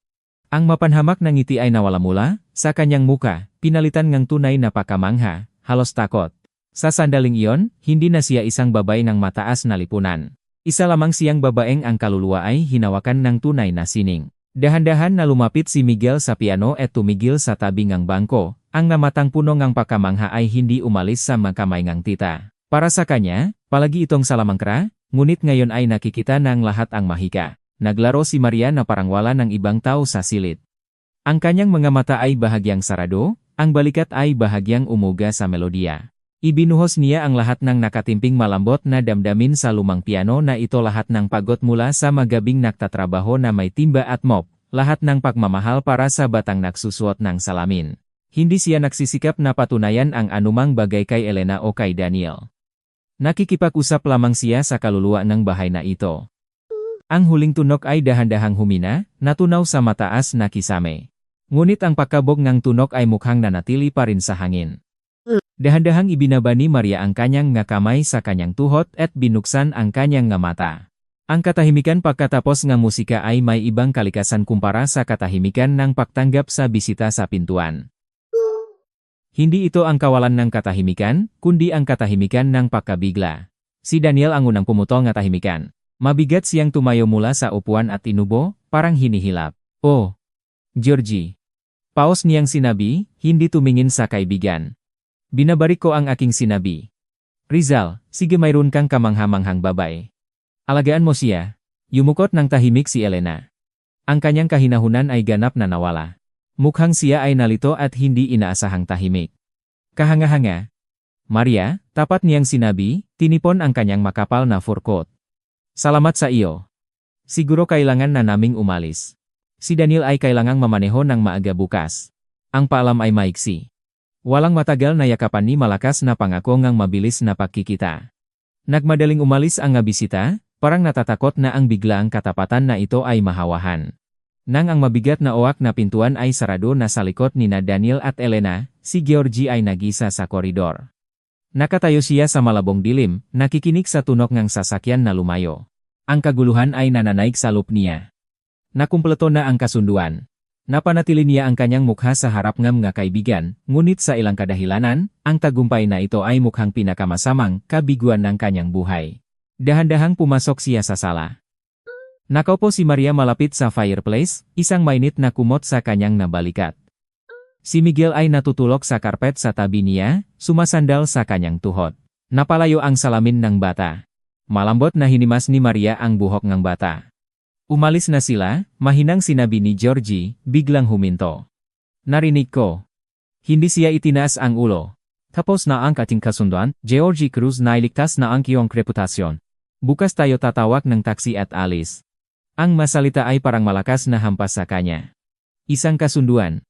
Ang mapanhamak na ngiti ay nawala mula, sa kanyang muka, pinalitan ng tunay na pakamangha, halos takot. Sa sandaling iyon, hindi na siya isang babae ng mataas na lipunan. Isa lamang siyang babaeng ang kaluluwa ay hinawakan ng tunay na sining. Dahan-dahan na lumapit si Miguel sa piano at tumigil sa tabi ngang bangko, ang namatang puno ngang pakamangha ay hindi umalis sa makamay ngang tita. Para sa kanya, palagi itong salamangkra, ngunit ngayon ay nakikita ng lahat ang mahika. Naglaro si Maria na parang wala ng ibang tao sa silid. Ang kanyang mga mata ay bahagyang sarado, ang balikat ay bahagyang umuga sa melodiya. Ibinuhos niya ang lahat ng nakatimping malambot na damdamin sa lumang piano na ito lahat ng pagod mula sa magabing nagtatrabaho na may timba at mop, lahat ng pagmamahal para sa batang nagsusuot ng salamin. Hindi siya nagsisikap na patunayan ang anumang bagay kay Elena o kay Daniel. Nakikipag-usap lamang siya sa kaluluwa ng bahay na ito. Ang huling tunok ay dahan-dahang humina, natunaw sa mataas na kisame. Ngunit ang pakabog ng tunok ay mukhang nanatili pa rin sa hangin. Dahan-dahang ibinaba ni Maria ang kanyang nga kamay sa kanyang tuhod at binuksan ang kanyang nga mata. Ang katahimikan pagkatapos ng musika ay may ibang kalikasan kumpara sa katahimikan ng pagtanggap sa bisita sa pintuan. Hindi ito ang kawalan ng katahimikan, kundi ang katahimikan ng pagkabigla. Si Daniel ang unang pumutol ng tahimikan. Mabigat siyang tumayo mula sa upuan at inubo, parang hinihilap. "Oh, Georgie." Paos niyang sinabi, hindi tumingin sa kaibigan. "Binabalik ko ang aking sinabi. Rizal, sige mayroon kang kamangha-manghang babae. Alagaan mo siya." Yumukot ng tahimik si Elena. Ang kanyang kahinahunan ay ganap na nawala. Mukhang siya ay nalito at hindi inaasahang tahimik. Kahanga-hanga. "Maria," tapat niyang sinabi, tinipon ang kanyang makapal na fur coat. "Salamat sa iyo. Siguro kailangan na naming umalis. Si Daniel ay kailangang mamaneho ng maaga bukas. Ang paalam ay maiksi." Walang matagal na yakapan ni malakas na pangako ngang mabilis na pagkikita. Nagmadaling umalis ang nga bisita, parang natatakot na ang biglaang katapatan na ito ay mahawahan. Nang ang mabigat na uwak na pintuan ay sarado na sa likod nina Daniel at Elena, si Georgie ay nagisa sa koridor. Nakatayo siya sa malabong dilim, nakikinig sa tunok ng sasakyan na lumayo. Ang kaguluhan ay nananaig sa loob niya. Nakumpleto na ang kasunduan. Napanatili niya ang kanyang mukha sa harap ng mga kaibigan, ngunit sa ilang kadahilanan, ang tagumpay na ito ay mukhang pinakamasamang kabiguan ng kanyang buhay. Dahan-dahang pumasok siya sa sala. Nakaupo si Maria malapit sa fireplace, isang mainit na kumot sa kanyang nabalikat. Si Miguel ay natutulog sa karpet sa tabi niya, sumasandal sa kanyang tuhod. Napalayo ang salamin ng bata. Malambot na hinimas ni Maria ang buhok ng bata. Umalis na sila, mahinang sinabi ni Georgie, biglang huminto. "Narinig ko." Hindi siya itinaas ang ulo. "Tapos na ang ating kasunduan, Georgie Cruz, nailigtas na ang iyong reputasyon. Bukas tayo tatawag ng taksi at alis." Ang masalita ay parang malakas na hampas sa kanya. "Isang kasunduan.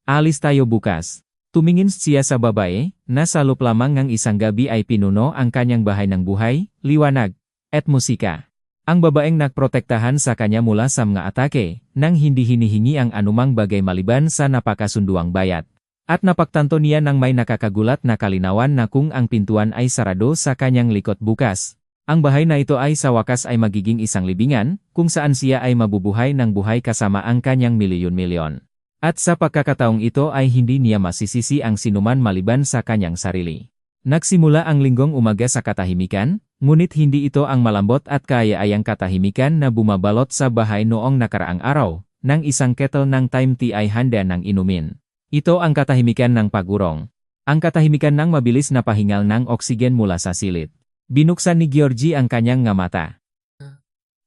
Alis tayo bukas." Tumingin siya sa babae, na sa loob lamang ng isang gabi ay pinuno ang kanyang bahay ng buhay, liwanag, at musika. Ang babaeng nagprotektahan sa kanya mula sa mga atake, nang hindi hinihingi ang anumang bagay maliban sa napakasunduang bayad. At napagtanto niya nang may nakakagulat na kalinawan na kung ang pintuan ay sarado sa kanyang likod bukas. Ang bahay na ito ay sa wakas ay magiging isang libingan, kung saan siya ay mabubuhay ng buhay kasama ang kanyang milyon-milyon. At sa pagkakataong ito ay hindi niya masisisi ang sinuman maliban sa kanyang sarili. Nagsimula ang linggong umaga sa katahimikan, ngunit hindi ito ang malambot at kaaya-ayang katahimikan na bumabalot sa bahay noong nakaraang araw, nang isang kettle ng time tea ay handa ng inumin. Ito ang katahimikan ng pagurong. Ang katahimikan ng mabilis na pahingal ng oksigen mula sa silid. Binuksan ni Georgie ang kanyang nga mata.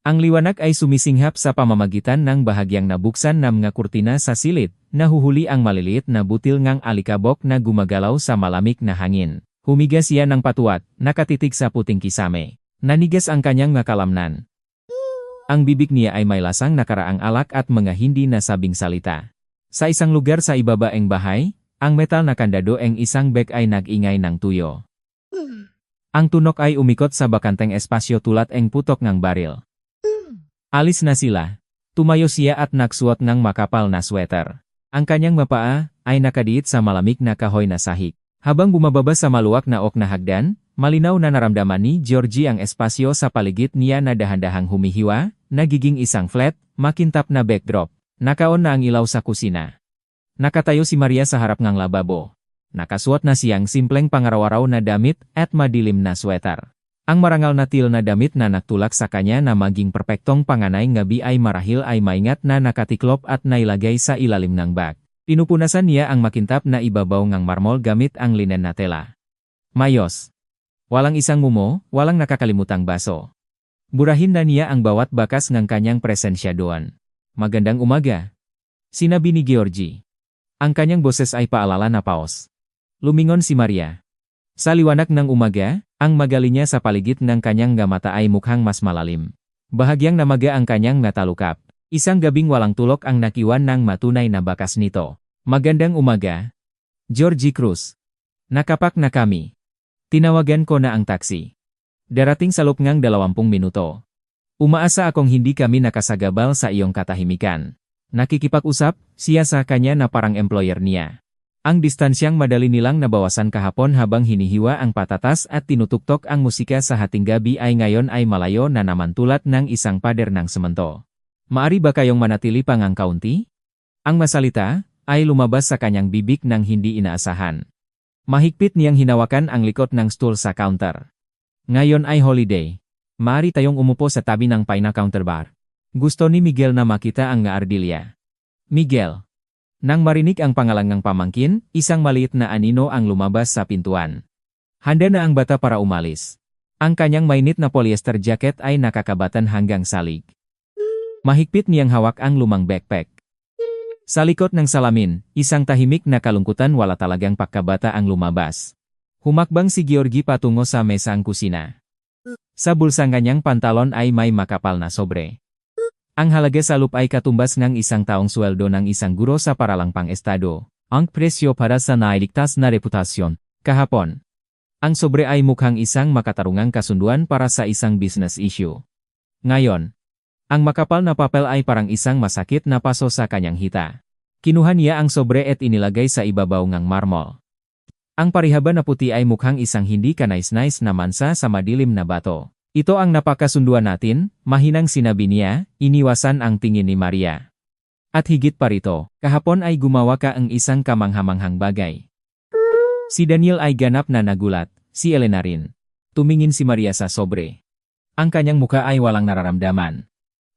Ang liwanag ay sumisinghap sa pamamagitan ng bahagyang nabuksan ng mga kurtina sa silid, nahuhuli ang maliliit na butil ngang alikabok na gumagalaw sa malamig na hangin. Humiga siya ng patuwat, nakatitig sa puting kisame. Nanigas ang kanyang makalamnan. Ang bibig niya ay may lasang nakaraang alak at mga hindi nasabing salita. Sa isang lugar sa ibabaeng bahay, ang metal na kandado ang isang bag ay nag-ingay ng tuyo. Ang tunok ay umikot sa bakanteng espasyo tulad ang putok ng baril. Alis na sila. Tumayo siya at nagsuot ng makapal na sweater. Ang kanyang mapaa ay nakadiit sa malamig na kahoy na sahig. Habang bumababa sa maluwak na ok na hagdan, malinaw na naramdaman ni Georgie ang espasyo sa paligid niya na dahan-dahang humihiwa, nagiging isang flat, makintap na backdrop. Nakaon na ang ilaw sa kusina. Nakatayo si Maria sa harap ng lababo. Nakasuot na siyang simpleng pangaraw-araw na damit at madilim na sweater. Ang marangal na teal na damit na nagtulak sa kanya na maging perpektong panganay ngabi ay marahil ay maingat na nakatiklop at nailagay sa ilalim ng bag. Pinupunasan niya ang makintap na ibabaw ng marmol gamit ang linen na tela. Mayos. Walang isang mumo, walang nakakalimutang baso. Burahin na niya ang bawat bakas ng kanyang presensya doon. Magandang umaga. Sinabi ni Georgie. Ang kanyang boses ay paalala na paos. Lumingon si Maria. Sa liwanag ng umaga, ang magalinya sa paligid ng kanyang mata ay mukhang mas malalim. Bahagyang namaga ang kanyang natalukap. Isang gabing walang tulok ang nakiwan ng matunay na bakas nito. Magandang umaga, Georgie Cruz. Nakapak na kami. Tinawagan ko na ang taxi. Darating sa loob ng 20 minuto. Umaasa akong hindi kami nakasagabal sa iyong katahimikan. Nakikipag-usap, siya sa kanya na parang employer niya. Ang distansyang madali nilang nabawasan kahapon habang hinihiwa ang patatas at tinutuktok ang musika sa hating gabi ay ngayon ay malayo na naman tulad ng isang pader ng semento. Maari ba kayong manatili pang ang kaunti? Ang masalita ay lumabas sa kanyang bibig ng hindi inaasahan. Mahigpit niyang hinawakan ang likod ng stool sa counter. Ngayon ay holiday. Maari tayong umupo sa tabi ng Paina Counter Bar. Gusto ni Miguel na makita ang Ardilla. Miguel. Nang marinig ang pangalang ng pamangkin, isang maliit na anino ang lumabas sa pintuan. Handa na ang bata para umalis. Ang kanyang mainit na polyester jacket ay nakakabatan hanggang salig. Mahigpit niyang hawak ang lumang backpack. Sa likod ng salamin, isang tahimik na kalungkutan wala talagang pagkabata ang lumabas. Humakbang si Georgie patungo sa mesa ang kusina. Sa bulsang kanyang pantalon ay may makapal na sobre. Ang halaga sa lupa ay katumbas ng isang taong sweldo ng isang guro sa paralang pang-estado. Ang presyo para sa nailigtas na reputasyon. Kahapon. Ang sobre ay mukhang isang makatarungang kasunduan para sa isang business issue. Ngayon, ang makapal na papel ay parang isang masakit na paso sa kanyang hita. Kinuha niya ang sobre at inilagay sa ibabaw ng marmol. Ang parihaba na puti ay mukhang isang hindi kanais-nais na mansa sa madilim na bato. Ito ang napakasunduan natin, mahinang sinabi niya, iniwasan ang tingin ni Maria. At higit pa rito, kahapon ay gumawa ka ang isang kamanghamanghang bagay. Si Daniel ay ganap na nagulat, si Elena rin. Tumingin si Maria sa sobre. Ang kanyang muka ay walang nararamdaman.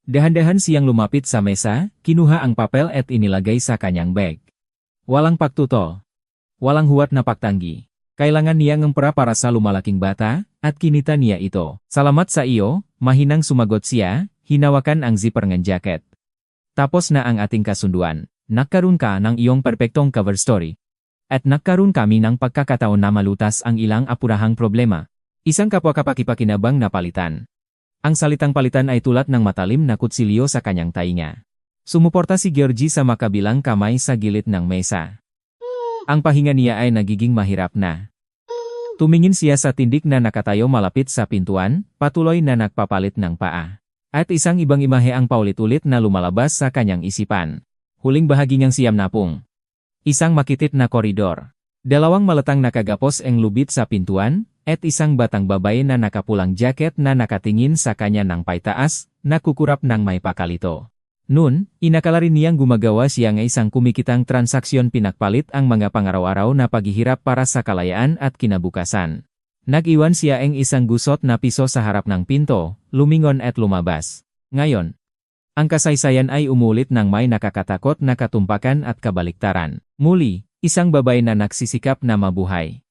Dahan-dahan siyang lumapit sa mesa, kinuha ang papel at inilagay sa kanyang bag. Walang pagtutol. Walang huwat na pagtanggi. Kailangan niya ngempera para sa lumalaking bata, at kinita niya ito. Salamat sa iyo, mahinang sumagot siya, hinawakan ang zipper ng jacket. Tapos na ang ating kasunduan. Nagkaroon ka ng iyong perpektong cover story. At nagkaroon kami ng pagkakataon na malutas ang ilang apurahang problema. Isang kapwa-kapakipakinabang na palitan. Ang salitang palitan ay tulad ng matalim na kutsilyo sa kanyang tainga. Sumuporta si Georgie sa makabilang kamay sa gilid ng mesa. Ang pahinga niya ay nagiging mahirap na. Tumingin siya sa tindig na nakatayo malapit sa pintuan, patuloy na nagpapalit ng paa. At isang ibang imahe ang paulit-ulit na lumalabas sa kanyang isipan. Huling bahagi niyang siyam napong. Isang makitit na koridor. Dalawang malatang nakagapos ang lubid sa pintuan, at isang batang babae na nakapulang jacket na nakatingin sa kanya ng paitaas, na kukurap ng may pakalito. Noon, inakala rin niyang gumagawa siya ng isang kumikitang transaksyon pinakpalit ang mga pangaraw-araw na paghihirap para sa kalayaan at kinabukasan. Nag-iwan siya ang isang gusot na piso sa harap ng pinto, lumingon at lumabas. Ngayon, ang kasaysayan ay umulit ng may nakakatakot na katumpakan at kabaliktaran. Muli, isang babae na nagsisikap na mabuhay.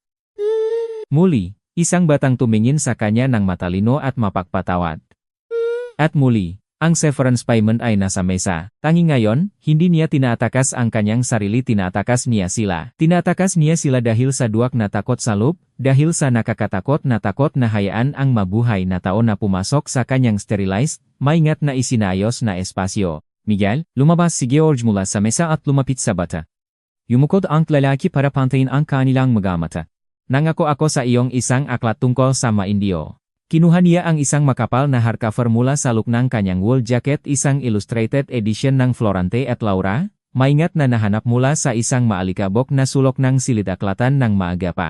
Muli, isang batang tumingin sa kanya ng matalino at mapagpatawad. At muli, ang severance payment ay nasa mesa. Tanging ngayon, hindi niya tinatakas ang kanyang sarili, tinatakas niya sila. Tinatakas niya sila dahil sa duwak na takot sa loop, dahil sa nakakatakot na takot na hayaan ang mabuhay na tao na pumasok sa kanyang sterilized, maingat na isinayos na espasyo. Miguel, lumabas si George mula sa mesa at lumapit sa bata. Yumukod ang lalaki para pantayin ang kanilang mga mata. Nangako ako sa iyong isang aklat tungkol sa Maindio. Kinuha niya ang isang makapal na hardcover mula sa look ng kanyang wool jacket, isang illustrated edition ng Florante at Laura, maingat na nahanap mula sa isang maalikabok na sulok ng silid-aklatan ng maaga pa.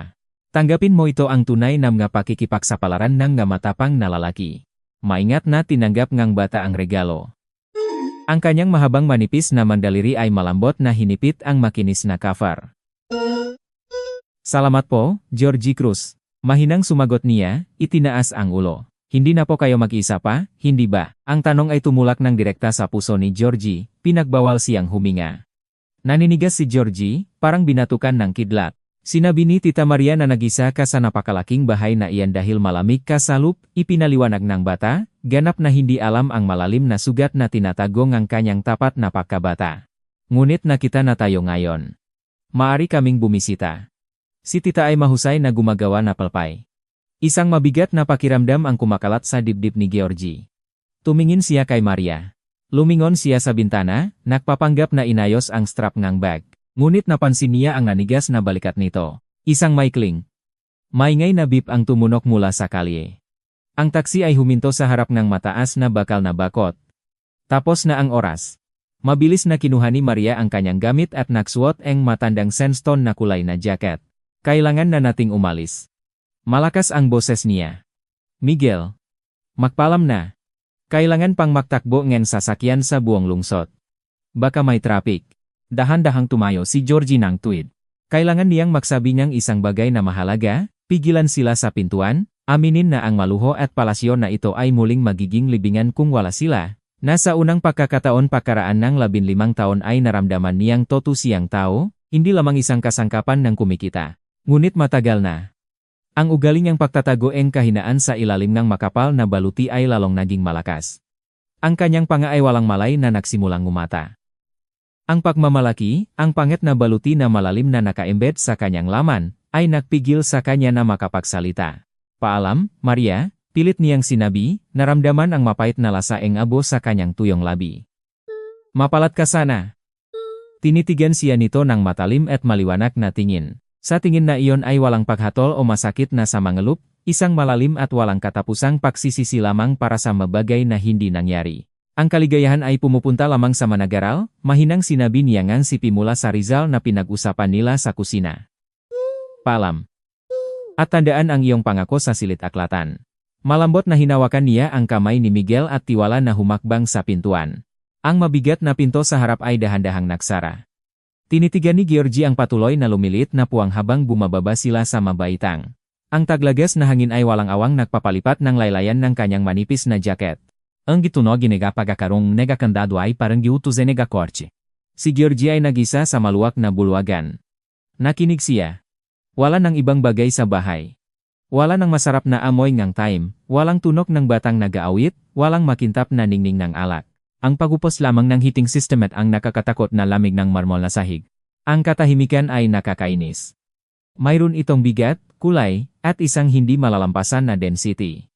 Tanggapin mo ito ang tunay na mga pakikipagsapalaran ng matapang na lalaki. Maingat na tinanggap ng bata ang regalo. Ang kanyang mahabang manipis na mandaliri ay malambot na hinipit ang makinis na cover. Salamat po, Georgie Cruz. Mahinang sumagot niya, itinaas ang ulo. Hindi na po kayo mag-isa pa, hindi ba? Ang tanong ay tumulak ng direkta sa puso ni Georgie, pinagbawal siyang huminga. Naninigas si Georgie, parang binatukan ng kidlat. Sinabi ni Tita Maria na nag-isa ka sa napakalaking bahay na iyan dahil malamig ka sa loop, ipinaliwanag ng bata, ganap na hindi alam ang malalim na sugat na tinatagong ang kanyang tapat na pagkabata. Ngunit nakita na tayo ngayon. Maari kaming bumisita. Si Tita ay mahusay na gumagawa na palpay. Isang mabigat na pakiramdam ang kumakalat sa dibdib ni Georgie. Tumingin siya kay Maria. Lumingon siya sa bintana, nagpapanggap na inayos ang strap ng bag. Ngunit napansin niya ang nanigas na balikat nito. Isang maikling. Maingay na beep ang tumunok mula sa kalye. Ang taksi ay huminto sa harap ng mataas na bakal na bakot. Tapos na ang oras. Mabilis na kinuha ni Maria ang kanyang gamit at nagsuot ang matandang sandstone na kulay na jacket. Kailangan na nating umalis. Malakas ang boses niya. Miguel. Magpalam na. Kailangan pang magtakbo ng sasakyan sa buong lungsod. Baka may traffic. Dahan-dahang tumayo si Georgie ng tuwid. Kailangan niyang magsabi niyang isang bagay na mahalaga, pigilan sila sa pintuan, aminin na ang maluho at palasyo na ito ay muling magiging libingan kung wala sila. Nasa unang pagkakataon pakaraan ng 15 taon ay naramdaman niyang totu siyang tao, hindi lamang isang kasangkapan ng kumikita. Ngunit matagal na. Ang ugali niyang pagtatago ang kahinaan sa ilalim ng makapal na baluti ay lalong naging malakas. Ang kanyang panga ay walang malay na nagsimulang umata. Ang pagmamalaki, ang pangit na baluti na malalim na naka-embed sa kanyang laman, ay nagpigil sa kanya na makapagsalita. Paalam, Maria, pilit niyang sinabi, naramdaman ang mapait na lasa ang abo sa kanyang tuyong labi. Mapalat ka sana. Tinitigan siya nito ng matalim at maliwanag na tingin. Sa tingin na iyon ay walang paghatol o masakit na sa mangelup, isang malalim at walang katapusang pagsisisi lamang para sa mabagay na hindi nangyari. Ang kaligayahan ay pumupunta lamang sa managaral, mahinang sinabi niya ngang sipi mula sa Rizal na pinag-usapan nila sa kusina. Paalam. At tandaan ang iyong pangako sa silid-aklatan. Malambot na hinawakan niya ang kamay ni Miguel at tiwala na humakbang sa pintuan. Ang mabigat na pinto sa harap ay dahan-dahang nagsara. Tinitigan ni Georgie ang patuloy na lumiliit na puwang habang bumababa sila sa mabaitang. Ang taglagas na hangin ay walang-awang nagpapalipat ng laylayan ng kanyang manipis na jacket. Ang gitunog nega pagkakarong negakandado ay parang giutuze nega korche. Si Georgie ay nagisa sa maluwak na bulwagan. Nakinig siya. Wala ng ibang bagay sa bahay. Wala ng masarap na amoy ng thyme, walang tunog ng batang nag-aawit, walang makintap na ningning ng alak. Ang pagupos lamang ng heating system at ang nakakatakot na lamig ng marmol na sahig. Ang katahimikan ay nakakainis. Mayroon itong bigat, kulay, at isang hindi malalampasan na density.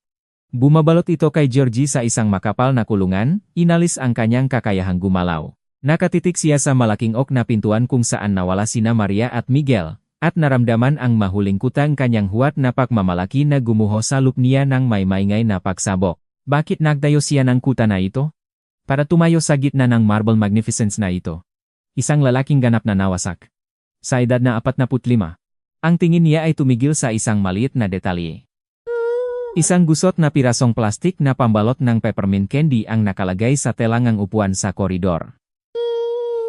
Bumabalot ito kay Georgie sa isang makapal na kulungan, inalis ang kanyang kakayahang gumalaw. Nakatitik siya sa malaking ok na pintuan kung saan nawala sina Maria at Miguel, at naramdaman ang mahulingkutang kanyang huwat na pagmamalaki na gumuho sa loop niya ng may maingay na pagsabok. Bakit nagdayo siya ng kuta na ito? Para tumayo sa gitna ng marble magnificence na ito. Isang lalaking ganap na nawasak. Sa edad na 45. Ang tingin niya ay tumigil sa isang maliit na detalye. Isang gusot na pirasong plastik na pambalot ng peppermint candy ang nakalagay sa telangang upuan sa koridor.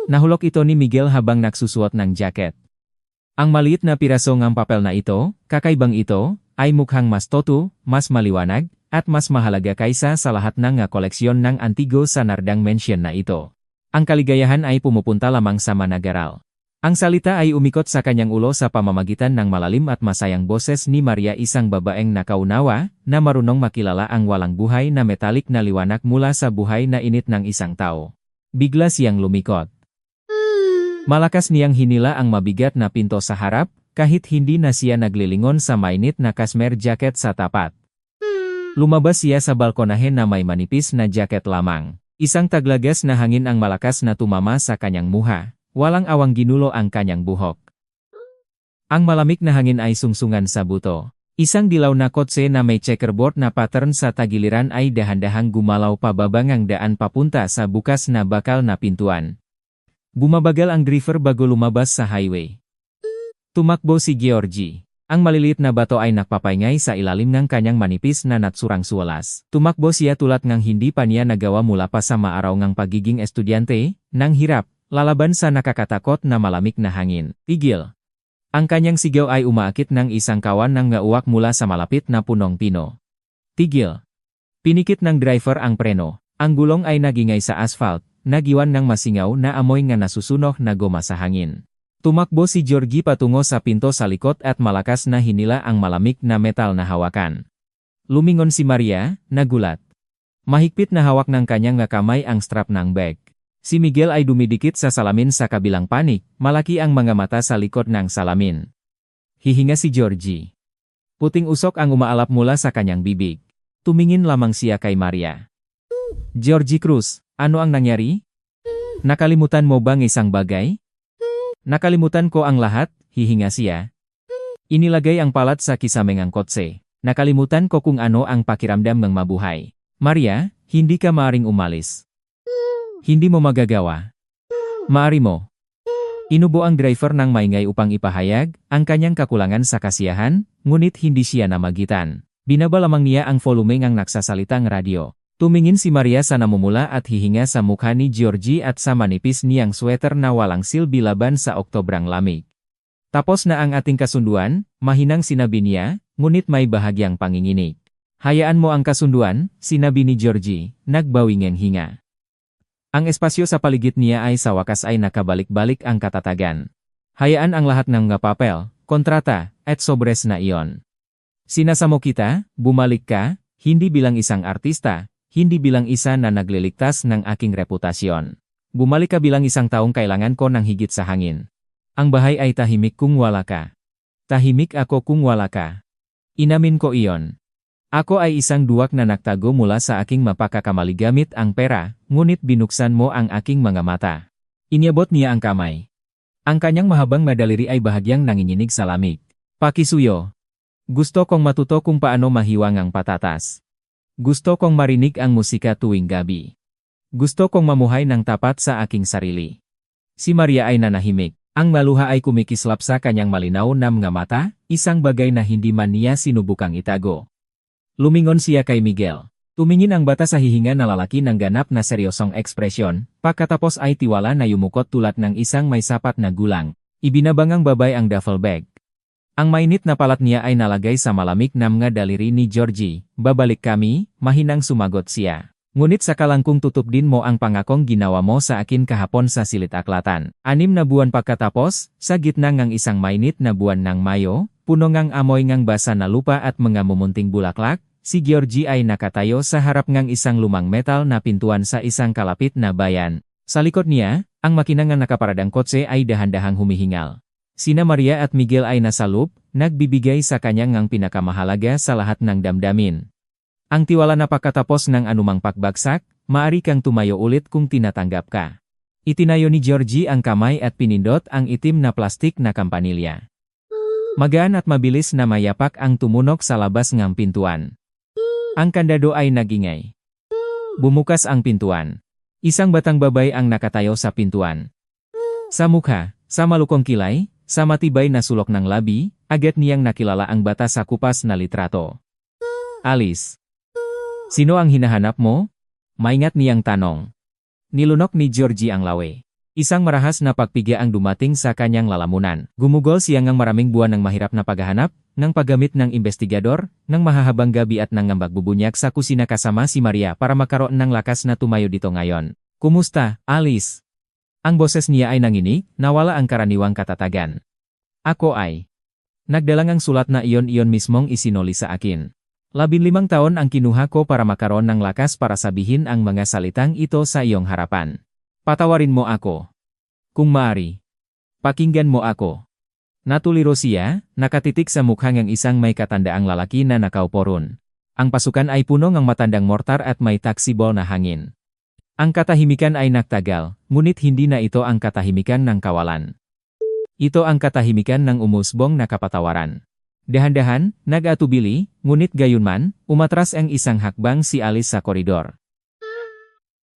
Nahulog ito ni Miguel habang nagsusuot ng jacket. Ang maliit na piraso ng papel na ito, kakaibang ito, ay mukhang mas totu, mas maliwanag, at mas mahalaga kaysa sa lahat ng koleksyon ng antigo sa Nardang Mansion na ito. Ang kaligayahan ay pumupunta lamang sa managaral. Ang salita ay umikot sa kanyang ulo sa pamamagitan ng malalim at masayang boses ni Maria, isang babaeng nakaunawa, na marunong makilala ang walang buhay na metalik na liwanag mula sa buhay na init ng isang tao. Bigla siyang lumikot. Malakas niyang hinila ang mabigat na pinto sa harap, kahit hindi na siya naglilingon sa mainit na cashmere jacket sa tapat. Lumabas siya sa balkonahe na may manipis na jacket lamang. Isang taglagas na hangin ang malakas na tumama sa kanyang muha. Walang awang ginulo ang kanyang buhok. Ang malamig na hangin ay sungsungan sa buto. Isang dilaw na kotse na may checkerboard na pattern sa tagiliran ay dahan-dahang gumalaw pababa ng daan papunta sa bukas na bakal na pintuan. Bumabagal ang driver bago lumabas sa highway. Tumakbo si Georgie. Ang maliliit na bato ay nakpapaingay sa ilalim ng kanyang manipis na natsurang suwalas. Tumakbo siya tulad ng hindi pa niya nagawa mula pa sa maaraw ng pagiging estudyante, ng hirap, lalaban sa nakakatakot na malamig na hangin. Tigil. Ang kanyang sigaw ay umaakit ng isang kawan ng ngauwak mula sa malapit na punong pino. Tigil. Pinikit ng driver ang preno. Ang gulong ay nagingay sa asphalt, nagiwan ng masingaw na amoy nga nasusunog na goma sa hangin. Tumakbo si Georgie patungo sa pinto sa likod at malakas na hinila ang malamig na metal na hawakan. Lumingon si Maria, nagulat. Mahigpit na hawak ng kanyang kamay ang strap ng bag. Si Miguel ay dumidikit sa salamin sa kabilang panik, malaki ang mga mata sa likod ng salamin. Hihinga si Georgie. Puting usok ang umaalap mula sa kanyang bibig. Tumingin lamang siya kay Maria. Georgie Cruz, ano ang nangyari? Nakalimutan mo bang isang bagay? Nakalimutan ko ang lahat, hihinga siya. Inilagay ang palat sa kisamengang kotse. Nakalimutan ko kung ano ang pakiramdam ng mabuhay. Maria, hindi ka maaring umalis. Hindi mo magagawa. Maari mo. Inubo ang driver ng maingay upang ipahayag ang kanyang kakulangan sa kasiyahan, ngunit hindi siya namagitan. Binaba lamang niya ang volume ng nagsasalitang radyo. Tumingin si Maria sa namumula at hihinga sa mukha ni Georgie at sa manipis niyang sweater na walang silbi laban sa Oktobrang lamig. Tapos na ang ating kasunduan, mahinang sinabi niya, ngunit may bahagyang panginginig. Hayaan mo ang kasunduan, sinabi ni Georgie, nagbawing ang hinga. Ang espasyo sa paligid niya ay sa wakas ay nakabalik-balik ang katatagan. Hayaan ang lahat ng mga papel, kontrata, at sobres na iyon. Sinasamo kita, bumalik ka, hindi bilang isang artista, hindi bilang isa na nagliligtas ng aking reputasyon. Bumalik ka bilang isang taong kailangan ko ng higit sa hangin. Ang bahay ay tahimik kung wala ka. Tahimik ako kung wala ka. Inamin ko iyon. Ako ay isang duwak na nagtago mula sa aking mapakakamali gamit ang pera, ngunit binuksan mo ang aking mga mata. Inyabot niya ang kamay. Ang kanyang mahabang madaliri ay bahagyang nanginginig sa lamig. Pakisuyo. Gusto kong matuto kung paano mahiwang ang patatas. Gusto kong marinig ang musika tuwing gabi. Gusto kong mamuhay ng tapat sa aking sarili. Si Maria ay nanahimik. Ang maluha ay kumikislap sa kanyang malinaw na mga mata, isang bagay na hindi man niya sinubukang itago. Lumingon siya kay Miguel. Tumingin ang bata sa hihinga na lalaki ng ganap na seryosong ekspresyon, pagkatapos ay tiwala na yumukot tulad ng isang may sapat na gulang. Ibinabangang babay ang duffel bag. Ang mainit na palat niya ay nalagay sa malamig na mga daliri ni Georgie. Babalik kami, mahinang sumagot siya. Ngunit sakalangkung tutup din mo ang pangakong ginawa mo sa akin kahapon sa Silid-Aklatan. 6 na buwan pagkatapos, sa gitna ng isang mainit na buwan ng Mayo, puno ngang amoy ngang basa na lupa at mga mumunting bulaklak, si Georgie ay nakatayo sa harap ngang isang lumang metal na pintuan sa isang kalapit na bayan. Sa likod niya, ang makina ngang nakaparadang kotse ay dahan-dahang humihingal. Sina Maria at Miguel ay nasa loop, nagbibigay sa kanya ngang pinakamahalaga sa lahat ng damdamin. Ang tiwala na pagkatapos ng anumang pagbagsak, maari kang tumayo ulit kung tinatanggap ka. Itinayo ni Georgie ang kamay at pinindot ang itim na plastik na kampanilya. Magaan at mabilis na mayapak ang tumunok sa labas ng pintuan. Ang kandado ay nagingay. Bumukas ang pintuan. Isang batang babae ang nakatayo sa pintuan. Sa mukha, sa malukong kilay, sa matibay na sulok ng labi, agad niyang nakilala ang bata sa kupas na litrato. Alice. Sino ang hinahanap mo? Maingat niyang tanong. Nilunok ni Georgie ang lawe. Isang marahas na pagpigya ang dumating sa kanyang lalamunan. Gumugol siya ng maraming buwan ng mahirap na paghahanap, ng paggamit ng investigador, ng mahahabang gabi at ng pagbubunyak sa kusina kasama si Maria para makaroon ng lakas na tumayo dito ngayon. Kumusta, Alice? Ang boses niya ay nanginig, nawala ang karaniwang katatagan. Ako ay. Nagdalang ang sulat na iyon mismong isinoli sa akin. 15 taon ang kinuha ko para makaroon ng lakas para sabihin ang mga salitang ito sa iyong harapan. Patawarin mo ako. Kung maaari. Pakinggan mo ako. Natuliro siya, nakatitik sa mukha ng isang may katandaang lalaki na nakaupo ron. Ang pasukan ay puno ng matandang mortar at may taksibol na hangin. Ang katahimikan ay nagtagal, ngunit hindi na ito ang katahimikan ng kawalan. Ito ang katahimikan ng umusbong na kapatawaran. Dahan-dahan, nag-atubili, ngunit gayunman, umatras ang isang hakbang si Alice sa koridor.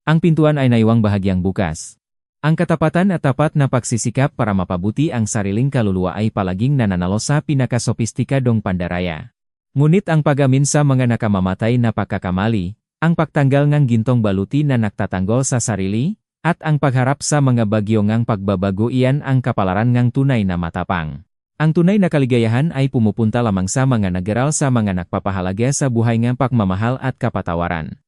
Ang pintuan ay naiwang bahagyang bukas. Ang katapatan at tapat na pagsisikap para mapabuti ang sariling kaluluwa ay palaging nananalo sa pinakasopistikadong pandaraya. Ngunit ang pagamin sa mga nakamamatay na pagkakamali, ang pagtanggal ng gintong baluti na nagtatanggol sa sarili, at ang pagharap sa mga bagyo ngang pagbabago iyan ang kapalaran ng tunay na matapang. Ang tunay na kaligayahan ay pumupunta lamang sa mga nag-aral sa mga nagpapahalaga sa buhay ng pagmamahal at kapatawaran.